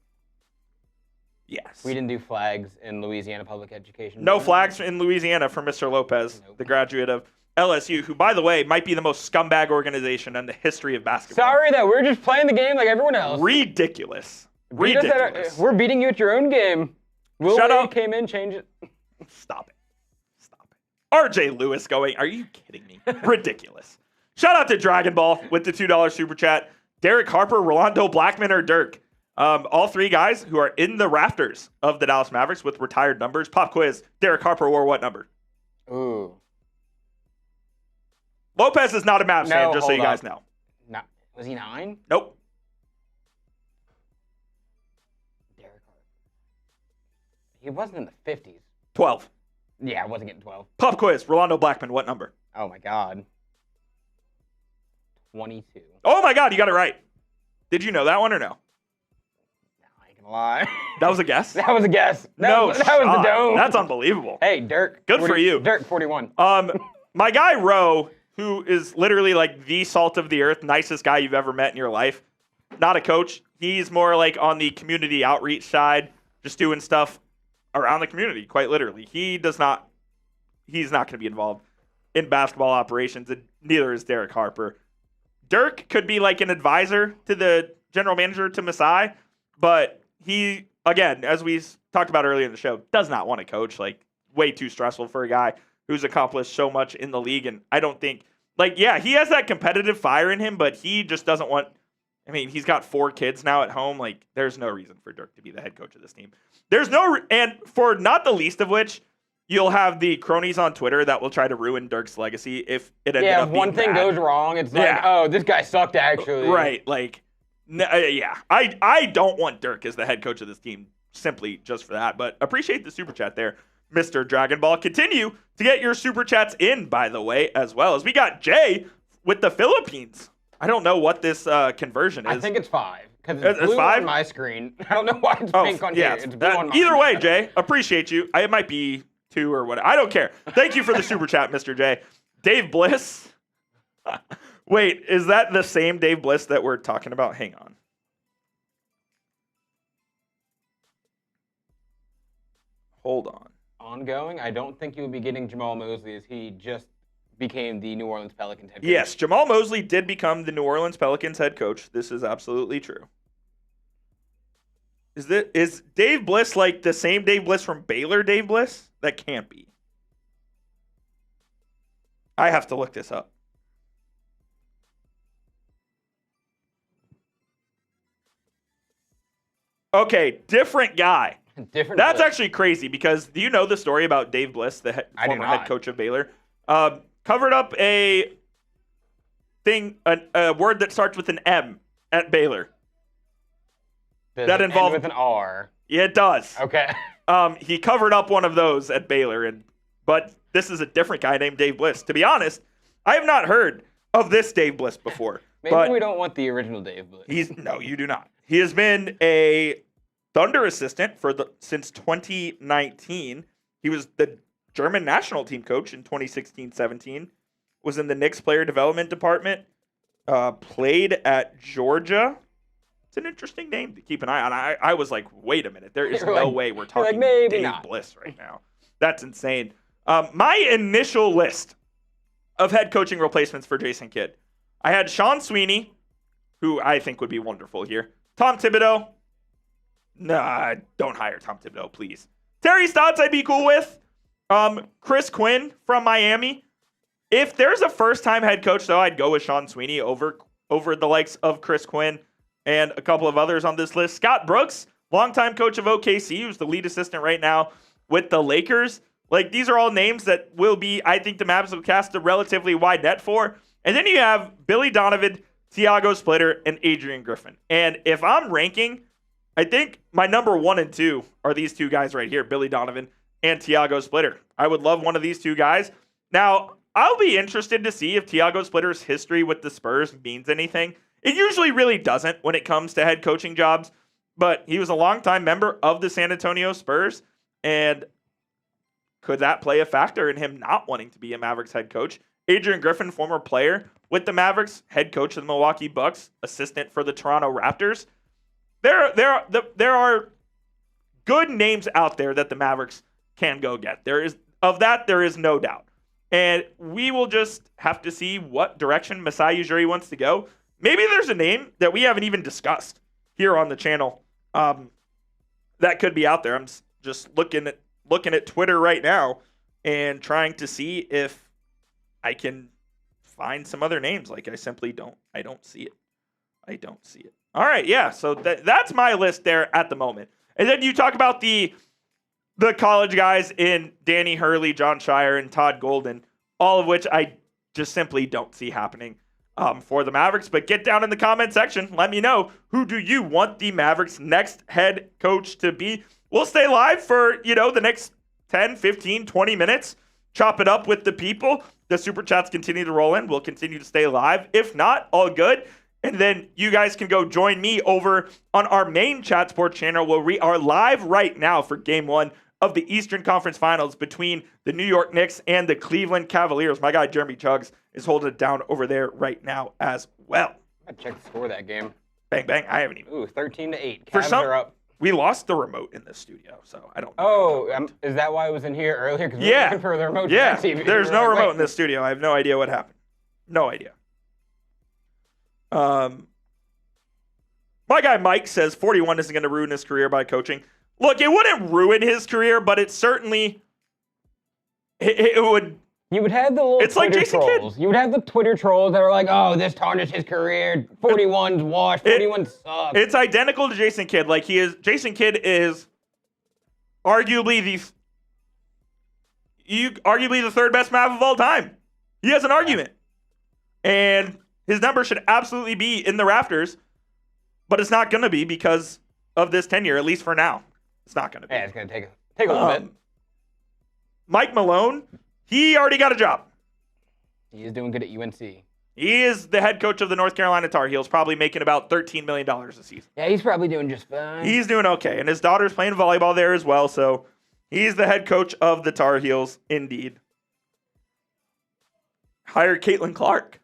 Yes. We didn't do flags in Louisiana public education. No flags in Louisiana for Mr. Lopez, the graduate of LSU, who, by the way, might be the most scumbag organization in the history of basketball. Sorry that we're just playing the game like everyone else. Ridiculous. We're beating you at your own game. Shut up. Came in, change it. Stop it. RJ Lewis going, are you kidding me? Ridiculous. Shout out to Dragon Ball with the $2 super chat. Derek Harper, Rolando Blackman, or Dirk. All 3 guys who are in the rafters of the Dallas Mavericks with retired numbers. Pop quiz. Derek Harper wore what number? Ooh. Lopez is not a Mavs fan, just so you guys know. No. Was he 9? Nope. Derek Harper. He wasn't in the 50s. 12. Yeah, I wasn't getting 12. Pop quiz. Rolando Blackman, what number? Oh, my God. 22. Oh, my God, you got it right. Did you know that one or no? No, I ain't gonna lie. That was a guess? That was a guess. That was the dome. That's unbelievable. Hey, Dirk. Good for you. Dirk, 41. My guy, Roe, who is literally like the salt of the earth, nicest guy you've ever met in your life. Not a coach. He's more like on the community outreach side, just doing stuff around the community, quite literally. He's not going to be involved in basketball operations, and neither is Derek Harper. Dirk could be like an advisor to the general manager, to Masai, but he, again, as we talked about earlier in the show, does not want to coach. Like, way too stressful for a guy who's accomplished so much in the league. And I don't think, he has that competitive fire in him, but he just doesn't want, he's got 4 kids now at home. Like, there's no reason for Dirk to be the head coach of this team. And for not the least of which, you'll have the cronies on Twitter that will try to ruin Dirk's legacy if it ended up being one thing goes wrong, it's like, oh, this guy sucked actually. Right, I don't want Dirk as the head coach of this team simply just for that, but appreciate the super chat there, Mr. Dragon Ball. Continue to get your super chats in, by the way, as well as we got Jay with the Philippines. I don't know what this conversion is. I think it's 5. Because it's blue 5? on my screen. I don't know why it's pink on here. It's blue on mine. Either way, Jay, appreciate you. It might be 2 or whatever. I don't care. Thank you for the super chat, Mr. J. Dave Bliss. Wait, is that the same Dave Bliss that we're talking about? Hang on. Hold on. Ongoing, I don't think you'll be getting Jamal Mosley as he just became the New Orleans Pelicans head coach. Yes, Jamal Mosley did become the New Orleans Pelicans head coach. This is absolutely true. Is Dave Bliss like the same Dave Bliss from Baylor Dave Bliss? That can't be. I have to look this up. Okay, different guy. That's Bliss. Actually crazy because do you know the story about Dave Bliss, the former head coach of Baylor? Covered up a word that starts with an M at Baylor. Does that it involved end with an R. Yeah, it does. Okay. He covered up one of those at Baylor, but this is a different guy named Dave Bliss. To be honest, I have not heard of this Dave Bliss before. Maybe we don't want the original Dave Bliss. No, you do not. He has been a Thunder assistant since 2019. He was the German national team coach in 2016-17. Was in the Knicks player development department. Played at Georgia. It's an interesting name to keep an eye on. I was like, wait a minute. There is no way we're talking Dave Bliss right now. That's insane. My initial list of head coaching replacements for Jason Kidd. I had Sean Sweeney, who I think would be wonderful here. Tom Thibodeux. Nah, don't hire Tom Thibodeux, please. Terry Stotts I'd be cool with. Chris Quinn from Miami. If there's a first-time head coach, though, I'd go with Sean Sweeney over the likes of Chris Quinn. and a couple of others on this list. Scott Brooks, longtime coach of OKC, who's the lead assistant right now with the Lakers. Like, these are all names that will be, I think the Mavs will cast a relatively wide net for. And then you have Billy Donovan, Tiago Splitter, and Adrian Griffin. And if I'm ranking, I think my number 1 and 2 are these two guys right here, Billy Donovan and Tiago Splitter. I would love one of these two guys. Now, I'll be interested to see if Tiago Splitter's history with the Spurs means anything. It usually really doesn't when it comes to head coaching jobs, but he was a longtime member of the San Antonio Spurs, and could that play a factor in him not wanting to be a Mavericks head coach? Adrian Griffin, former player with the Mavericks, head coach of the Milwaukee Bucks, assistant for the Toronto Raptors. There are good names out there that the Mavericks can go get. There is no doubt. And we will just have to see what direction Masai Ujiri wants to go. Maybe there's a name that we haven't even discussed here on the channel that could be out there. I'm just looking at Twitter right now and trying to see if I can find some other names. Like, I don't see it. All right, yeah. So that's my list there at the moment. And then you talk about the college guys in Danny Hurley, John Shire, and Todd Golden, all of which I just simply don't see happening for the Mavericks. But get down in the comment section. Let me know, who do you want the Mavericks' next head coach to be? We'll stay live for, the next 10, 15, 20 minutes. Chop it up with the people. The super chats continue to roll in. We'll continue to stay live. If not, all good. And then you guys can go join me over on our main Chat Sports channel, where we are live right now for Game 1 of the Eastern Conference Finals between the New York Knicks and the Cleveland Cavaliers. My guy Jeremy Chugs is holding it down over there right now as well. I checked the score of that game. Bang, bang. I haven't even. 13-8. Cavs are up. We lost the remote in this studio, so I don't know. Oh, is that why it was in here earlier? Because we were looking for the remote. Yeah, there's no remote in this studio. I have no idea what happened. No idea. My guy Mike says 41 isn't going to ruin his career by coaching. Look, it wouldn't ruin his career, but it certainly it would. You would have the little It's Twitter like Jason trolls. Kidd. You would have the Twitter trolls that are like, "Oh, this tarnished his career. 41's washed. 41 sucks." It's identical to Jason Kidd. Like, Jason Kidd is arguably the third best Mav of all time. He has an argument, and his number should absolutely be in the rafters, but it's not going to be because of this tenure, at least for now. It's not going to be. Yeah, it's going to take a little bit. Mike Malone, he already got a job. He is doing good at UNC. He is the head coach of the North Carolina Tar Heels, probably making about $13 million a season. Yeah, he's probably doing just fine. He's doing okay, and his daughter's playing volleyball there as well, so he's the head coach of the Tar Heels, indeed. Hire Caitlin Clark.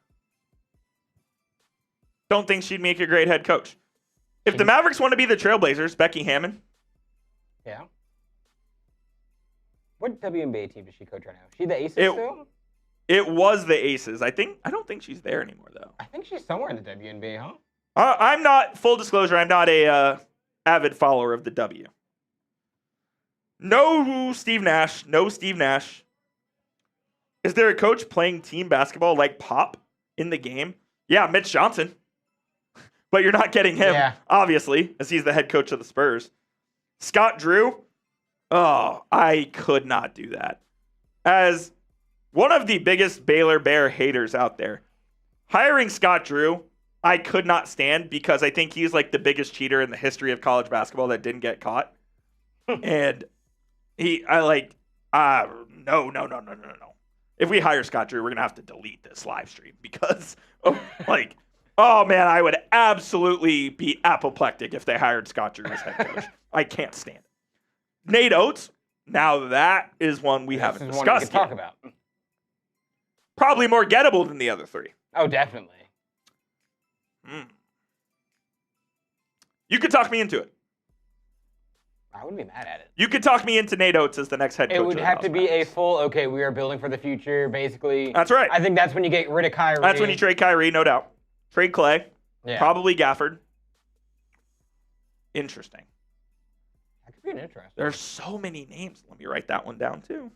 Don't think she'd make a great head coach. If the Mavericks want to be the Trailblazers, Becky Hammon. Yeah. What WNBA team does she coach right now? Is she the Aces still? It was the Aces. I don't think she's there anymore, though. I think she's somewhere in the WNBA, huh? I'm not, full disclosure, I'm not a avid follower of the W. No Steve Nash. Is there a coach playing team basketball like Pop in the game? Yeah, Mitch Johnson. But you're not getting him, obviously, as he's the head coach of the Spurs. Scott Drew? Oh, I could not do that. As one of the biggest Baylor Bear haters out there, hiring Scott Drew, I could not stand, because I think he's like the biggest cheater in the history of college basketball that didn't get caught. And no. If we hire Scott Drew, we're going to have to delete this live stream, because, oh man, I would absolutely be apoplectic if they hired Scott Drew as head coach. I can't stand it. Nate Oates, now that is one we haven't discussed yet. Talk about. Probably more gettable than the other three. Oh, definitely. You could talk me into it. I wouldn't be mad at it. You could talk me into Nate Oates as the next head coach. It would have to be a full, okay, we are building for the future, basically. That's right. I think that's when you get rid of Kyrie. That's when you trade Kyrie, no doubt. Trade Clay. Yeah. Probably Gafford. Interesting. That could be an interesting. There's so many names. Let me write that one down, too.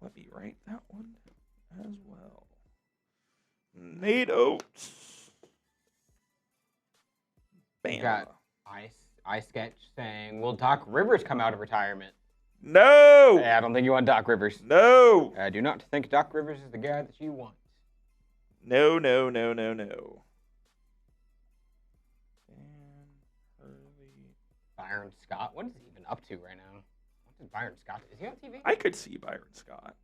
Let me write that one as well. Nate Oates. We got Ice Sketch saying, will Doc Rivers come out of retirement? No. I don't think you want Doc Rivers. No. I do not think Doc Rivers is the guy that you want. No. Byron Scott? What is he even up to right now? What is Byron Scott? Is he on TV? I could see Byron Scott.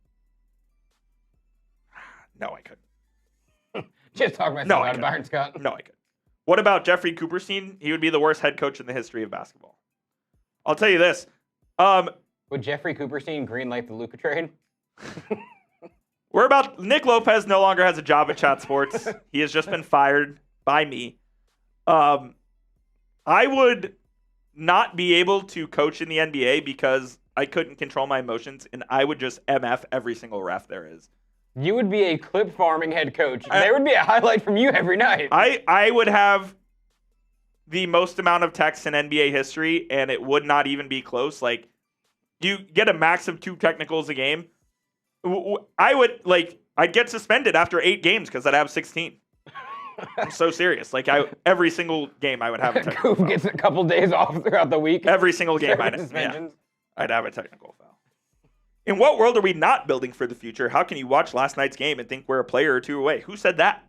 No, I couldn't. Just talk about Byron Scott. No, I could. What about Jeffrey Cooperstein? He would be the worst head coach in the history of basketball. I'll tell you this. Would Jeffrey Cooperstein greenlight the Luka trade? Nick Lopez no longer has a job at Chat Sports. He has just been fired by me. I would not be able to coach in the NBA because I couldn't control my emotions, and I would just MF every single ref there is. You would be a clip farming head coach. There would be a highlight from you every night. I would have the most amount of texts in NBA history, and it would not even be close. Like, you get a max of 2 technicals a game. I'd get suspended after 8 games because I'd have 16. I'm so serious. Like, every single game I would have a technical foul. Gets a couple days off throughout the week. Every single game I'd have a technical foul. In what world are we not building for the future? How can you watch last night's game and think we're a player or 2 away? Who said that?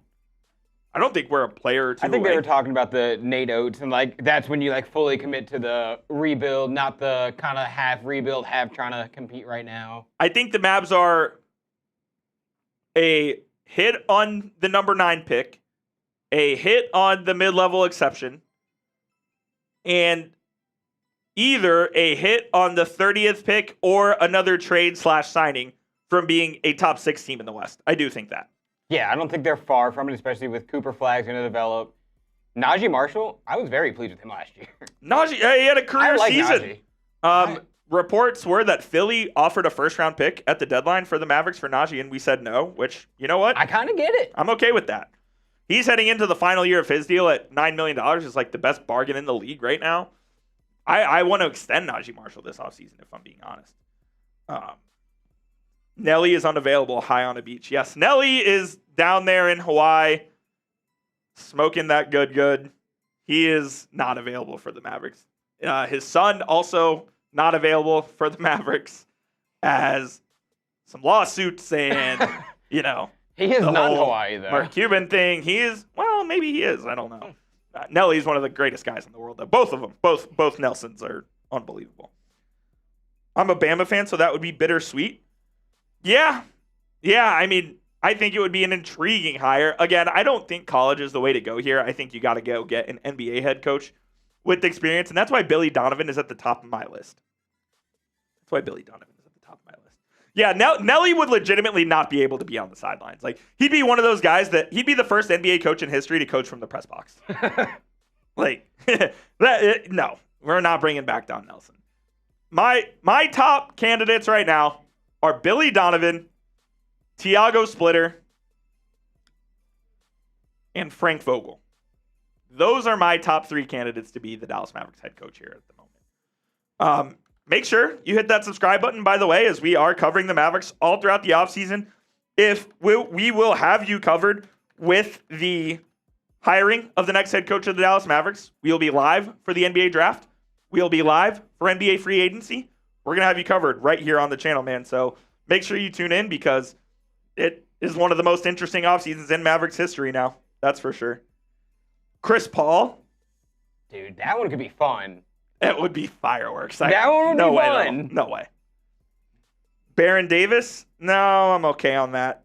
I don't think we're a player or 2 away. I think they were talking about the Nate Oates, and that's when you fully commit to the rebuild, not the kind of half rebuild, half trying to compete right now. I think the Mavs are a hit on the number 9 pick, a hit on the mid-level exception, and either a hit on the 30th pick or another trade/signing from being a top 6 team in the West. I do think that. Yeah, I don't think they're far from it, especially with Cooper Flagg's going to develop. Naji Marshall, I was very pleased with him last year. Naji, he had a career season. Naji. Reports were that Philly offered a first-round pick at the deadline for the Mavericks for Naji, and we said no, which, you know what? I kind of get it. I'm okay with that. He's heading into the final year of his deal at $9 million. Is the best bargain in the league right now. I want to extend Naji Marshall this offseason, if I'm being honest. Nelly is unavailable high on a beach. Yes, Nelly is down there in Hawaii smoking that good. He is not available for the Mavericks. His son also not available for the Mavericks as some lawsuits and, He is not Hawaii, though. Mark Cuban thing. He is, well, maybe he is. I don't know. Nelly's one of the greatest guys in the world, though. Both of them. Both Nelsons are unbelievable. I'm a Bama fan, so that would be bittersweet. Yeah. I mean, I think it would be an intriguing hire. Again, I don't think college is the way to go here. I think you got to go get an NBA head coach with experience, and that's why Billy Donovan is at the top of my list. Yeah, Nelly would legitimately not be able to be on the sidelines. He'd be one of those guys he'd be the first NBA coach in history to coach from the press box. No, we're not bringing back Don Nelson. My top candidates right now are Billy Donovan, Tiago Splitter, and Frank Vogel. Those are my top 3 candidates to be the Dallas Mavericks head coach here at the moment. Make sure you hit that subscribe button, by the way, as we are covering the Mavericks all throughout the offseason. We will have you covered with the hiring of the next head coach of the Dallas Mavericks. We'll be live for the NBA draft. We'll be live for NBA free agency. We're going to have you covered right here on the channel, man. So make sure you tune in because it is one of the most interesting offseasons in Mavericks history now. That's for sure. Chris Paul. Dude, that one could be fun. It would be fireworks. That one would be fun. No way. Baron Davis? No, I'm okay on that.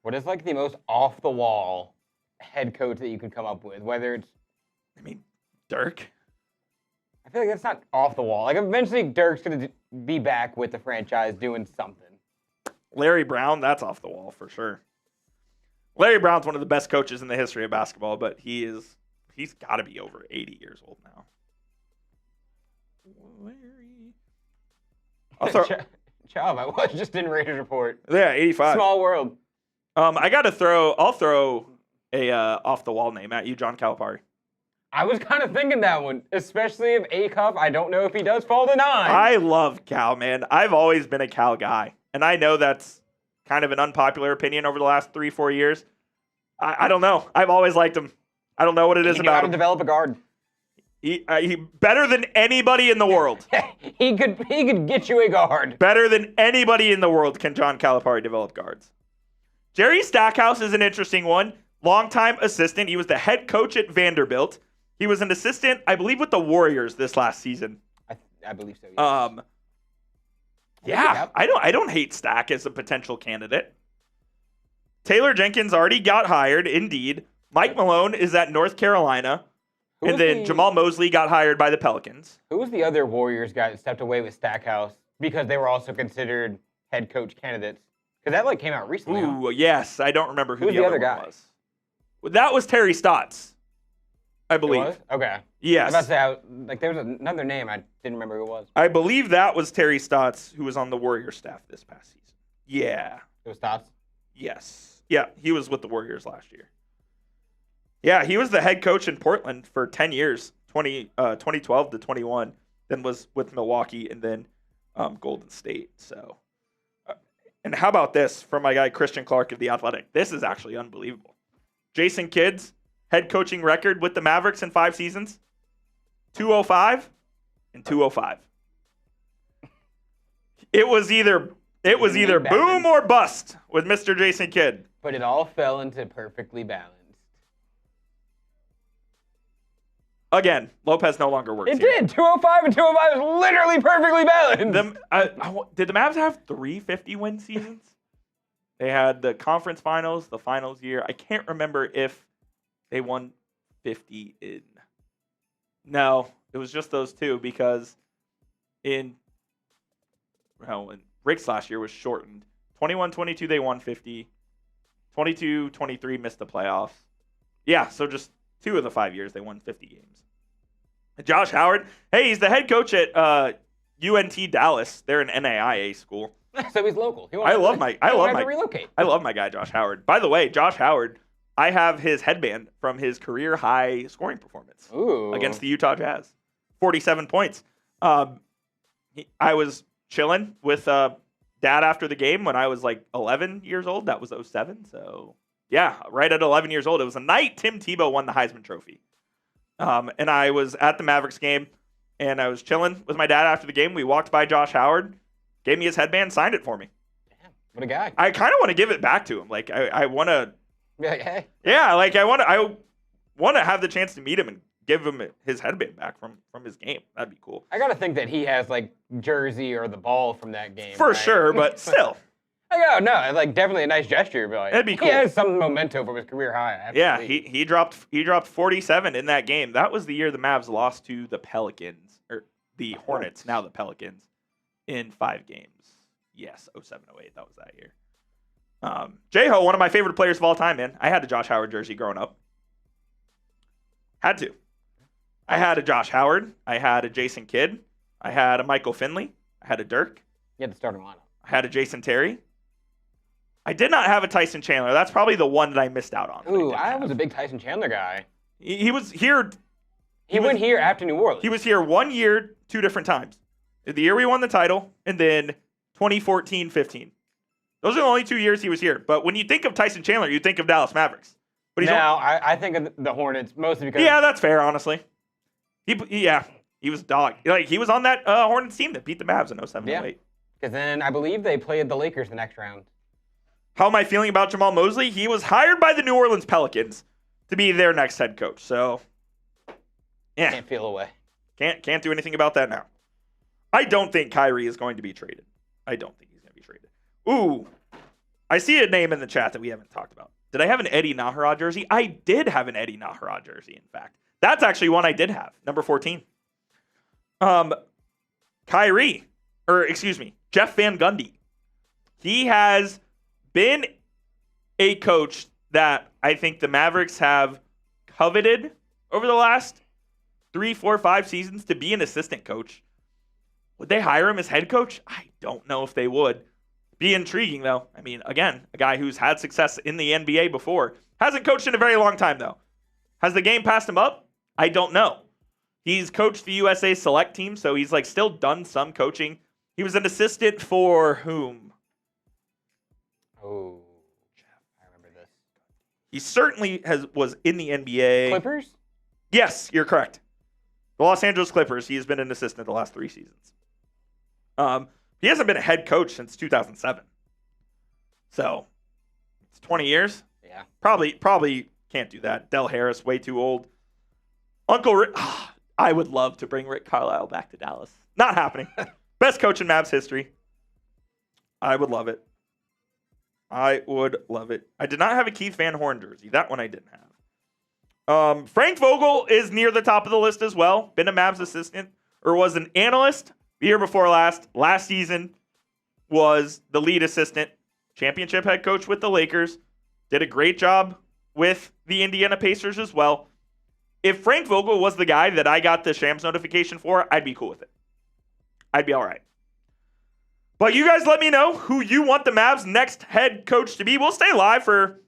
What is the most off-the-wall head coach that you could come up with? Whether it's... Dirk? I feel like that's not off the wall. Eventually Dirk's going to be back with the franchise doing something. Larry Brown? That's off the wall for sure. Larry Brown's one of the best coaches in the history of basketball, but he's got to be over 80 years old now. Larry. Chubb, I was just in Raiders Report. Yeah, 85. Small world. I'll throw a off-the-wall name at you, John Calipari. I was kind of thinking that one, especially if A-Cup, I don't know if he does fall to 9. I love Cal, man. I've always been a Cal guy, and I know that's kind of an unpopular opinion over the last 3-4 years. I don't know. I've always liked him. I don't know what it is He knew how about to him. develop a guard. He better than anybody in the world. he could get you a guard. Better than anybody in the world can John Calipari develop guards. Jerry Stackhouse is an interesting one. Longtime assistant. He was the head coach at Vanderbilt. He was an assistant, I believe, with the Warriors this last season. I believe so. Yes. Yeah, I don't hate Stack as a potential candidate. Taylor Jenkins already got hired, indeed. Mike Malone is at North Carolina. And then Jamal Mosley got hired by the Pelicans. Who was the other Warriors guy that stepped away with Stackhouse because they were also considered head coach candidates? Because that came out recently. Ooh, yes. I don't remember who the other guy was. Well, that was Terry Stotts, I believe. It was? Okay. Yes. I was about to say, there was another name. I didn't remember who it was. I believe that was Terry Stotts, who was on the Warrior staff this past season. Yeah. It was Stotts? Yes. Yeah, he was with the Warriors last year. Yeah, he was the head coach in Portland for 10 years, 2012 to 21, then was with Milwaukee and then Golden State. So, and how about this from my guy Christian Clark of The Athletic? This is actually unbelievable. Jason Kidd's head coaching record with the Mavericks in 5 seasons, 205 and 205. It was either boom or bust with Mr. Jason Kidd. But it all fell into perfectly balanced. Again, Lopez no longer works It here. did. 205 and 205 is literally perfectly balanced. Did the Mavs have 3 50-win seasons? They had the conference finals, the finals year. I can't remember if they won 50 in. No, it was just those 2 because in Rick's last year was shortened. 21-22 they won 50. 22-23 missed the playoffs. Yeah, so just 2 of the 5 years they won 50 games. Josh Howard, hey, he's the head coach at UNT Dallas. They're an NAIA school. So he's local. I love my relocate. I love my guy Josh Howard. By the way, Josh Howard, I have his headband from his career high scoring performance against the Utah Jazz. 47 points. I was chilling with dad after the game when I was like 11 years old. That was 07. So yeah, right at 11 years old. It was a night Tim Tebow won the Heisman Trophy. And I was at the Mavericks game, and I was chilling with my dad after the game. We walked by Josh Howard, gave me his headband, signed it for me. Damn, what a guy. I kind of want to give it back to him. Like, I want to. Like, hey. Yeah, like, I want to have the chance to meet him and give him his headband back from his game. That'd be cool. I got to think that he has, like, jersey or the ball from that game. For right? sure, but still. Oh, no, like definitely a nice gesture, but like, That'd be cool. He has some memento from his career high. Yeah, he dropped 47 in that game. That was the year the Mavs lost to the Pelicans, or the Hornets, now the Pelicans, in 5 games. Yes, 07-08, that was that year. J-Ho, one of my favorite players of all time, man. I had a Josh Howard jersey growing up. Had to. I had a Josh Howard. I had a Jason Kidd. I had a Michael Finley. I had a Dirk. You had the starting lineup. I had a Jason Terry. I did not have a Tyson Chandler. That's probably the one that I missed out on. Ooh, I was a big Tyson Chandler guy. He was here. He went here after New Orleans. He was here 1 year, 2 different times. The year we won the title, and then 2014-15. Those are the only 2 years he was here. But when you think of Tyson Chandler, you think of Dallas Mavericks. But I think of the Hornets mostly because. Yeah, that's fair, honestly. He was dog. Like, he was on that Hornets team that beat the Mavs in 07-08. Yeah. Because then I believe they played the Lakers the next round. How am I feeling about Jamal Mosley? He was hired by the New Orleans Pelicans to be their next head coach. So, yeah. Can't feel away. Can't do anything about that now. I don't think Kyrie is going to be traded. I don't think he's going to be traded. Ooh, I see a name in the chat that we haven't talked about. Did I have an Eddie Nahara jersey? I did have an Eddie Nahara jersey, in fact. That's actually one I did have, number 14. Jeff Van Gundy. He has been a coach that I think the Mavericks have coveted over the last 3, 4, 5 seasons to be an assistant coach. Would they hire him as head coach? I don't know if they would. Be intriguing, though. I mean, again, a guy who's had success in the NBA before. Hasn't coached in a very long time, though. Has the game passed him up? I don't know. He's coached the USA Select team, so he's like still done some coaching. He was an assistant for whom? Oh, I remember this. He certainly was in the NBA. Clippers? Yes, you're correct. The Los Angeles Clippers. He has been an assistant the last 3 seasons. He hasn't been a head coach since 2007. So, it's 20 years. Yeah. Probably can't do that. Del Harris, way too old. Uncle Rick. I would love to bring Rick Carlisle back to Dallas. Not happening. Best coach in Mavs history. I would love it. I did not have a Keith Van Horn jersey. That one I didn't have. Frank Vogel is near the top of the list as well. Been a Mavs assistant, or was an analyst the year before last. Last season was the lead assistant. Championship head coach with the Lakers. Did a great job with the Indiana Pacers as well. If Frank Vogel was the guy that I got the Shams notification for, I'd be cool with it. I'd be all right. But you guys let me know who you want the Mavs' next head coach to be. We'll stay live for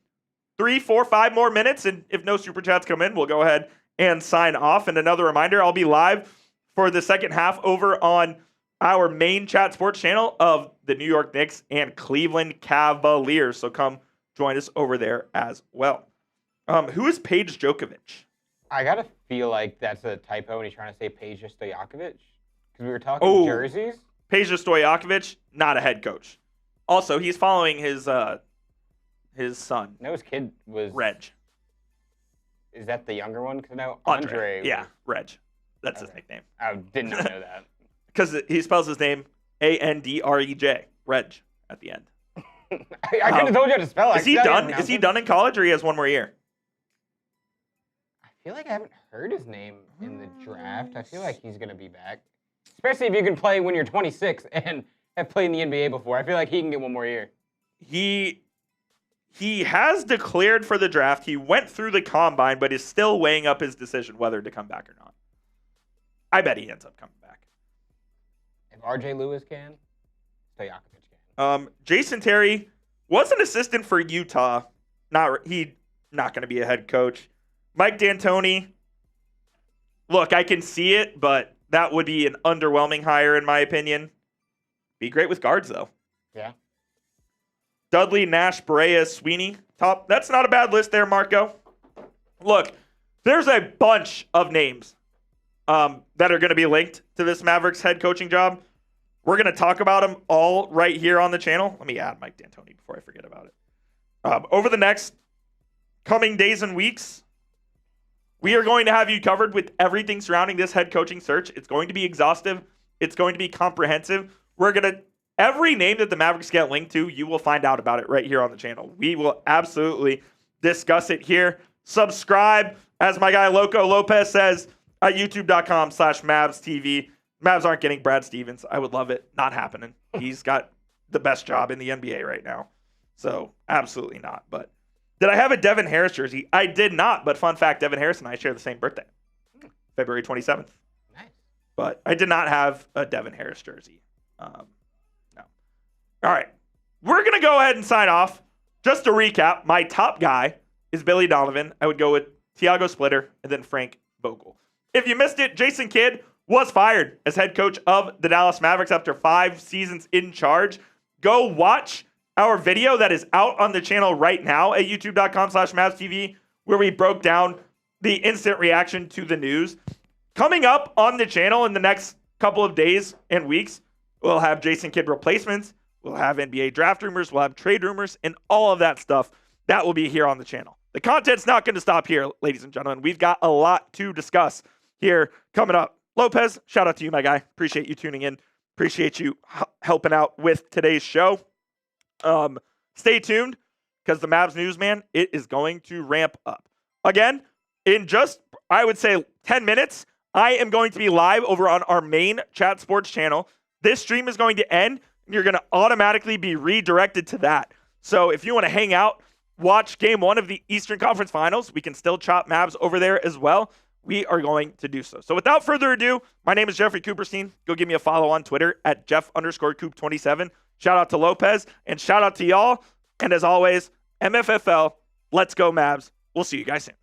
3, 4, 5 more minutes. And if no Super Chats come in, we'll go ahead and sign off. And another reminder, I'll be live for the second half over on our main Chat Sports channel of the New York Knicks and Cleveland Cavaliers. So come join us over there as well. Who is Paige Djokovic? I got to feel like that's a typo when he's trying to say Peja Stojakovic. Because we were talking jerseys. Peja Stojakovic, not a head coach. Also, he's following his son. No, his kid was... Reg. Is that the younger one? Because no, Andre. Yeah, Reg. That's his nickname. I did not know that. Because he spells his name Andrej. Reg at the end. I could have told you how to spell it. Is he done? Is he done in college, or he has one more year? I feel like I haven't heard his name in the draft. I feel like he's going to be back. Especially if you can play when you're 26 and have played in the NBA before. I feel like he can get one more year. He has declared for the draft. He went through the combine, but is still weighing up his decision whether to come back or not. I bet he ends up coming back. If RJ Lewis can, Stojakovic can. Jason Terry was an assistant for Utah. Not going to be a head coach. Mike D'Antoni. Look, I can see it, but that would be an underwhelming hire in my opinion. Be great with guards though. Yeah. Dudley, Nash, Barea, Sweeney. Top. That's not a bad list there, Marco. Look, there's a bunch of names that are going to be linked to this Mavericks head coaching job. We're going to talk about them all right here on the channel. Let me add Mike D'Antoni before I forget about it. Over the next coming days and weeks, we are going to have you covered with everything surrounding this head coaching search. It's going to be exhaustive. It's going to be comprehensive. Every name that the Mavericks get linked to, you will find out about it right here on the channel. We will absolutely discuss it here. Subscribe, as my guy Loco Lopez says, at youtube.com/MavsTV. Mavs aren't getting Brad Stevens. I would love it. Not happening. He's got the best job in the NBA right now. So, absolutely not. But did I have a Devin Harris jersey? I did not. But fun fact, Devin Harris and I share the same birthday. February 27th. Nice. But I did not have a Devin Harris jersey. No. All right. We're going to go ahead and sign off. Just to recap, my top guy is Billy Donovan. I would go with Tiago Splitter and then Frank Vogel. If you missed it, Jason Kidd was fired as head coach of the Dallas Mavericks after 5 seasons in charge. Go watch our video that is out on the channel right now at youtube.com/MavsTV, where we broke down the instant reaction to the news. Coming up on the channel in the next couple of days and weeks, we'll have Jason Kidd replacements. We'll have NBA draft rumors. We'll have trade rumors and all of that stuff. That will be here on the channel. The content's not going to stop here, ladies and gentlemen. We've got a lot to discuss here coming up. Lopez, shout out to you, my guy. Appreciate you tuning in. Appreciate you helping out with today's show. Stay tuned because the Mavs news, man, it is going to ramp up. Again, in just, I would say, 10 minutes, I am going to be live over on our main Chat Sports channel. This stream is going to end, and you're going to automatically be redirected to that. So if you want to hang out, watch Game 1 of the Eastern Conference Finals, we can still chop Mavs over there as well. We are going to do so. So without further ado, my name is Jeffrey Cooperstein. Go give me a follow on Twitter at Jeff_Coop27. Shout out to Lopez and shout out to y'all. And as always, MFFL, let's go Mavs. We'll see you guys soon.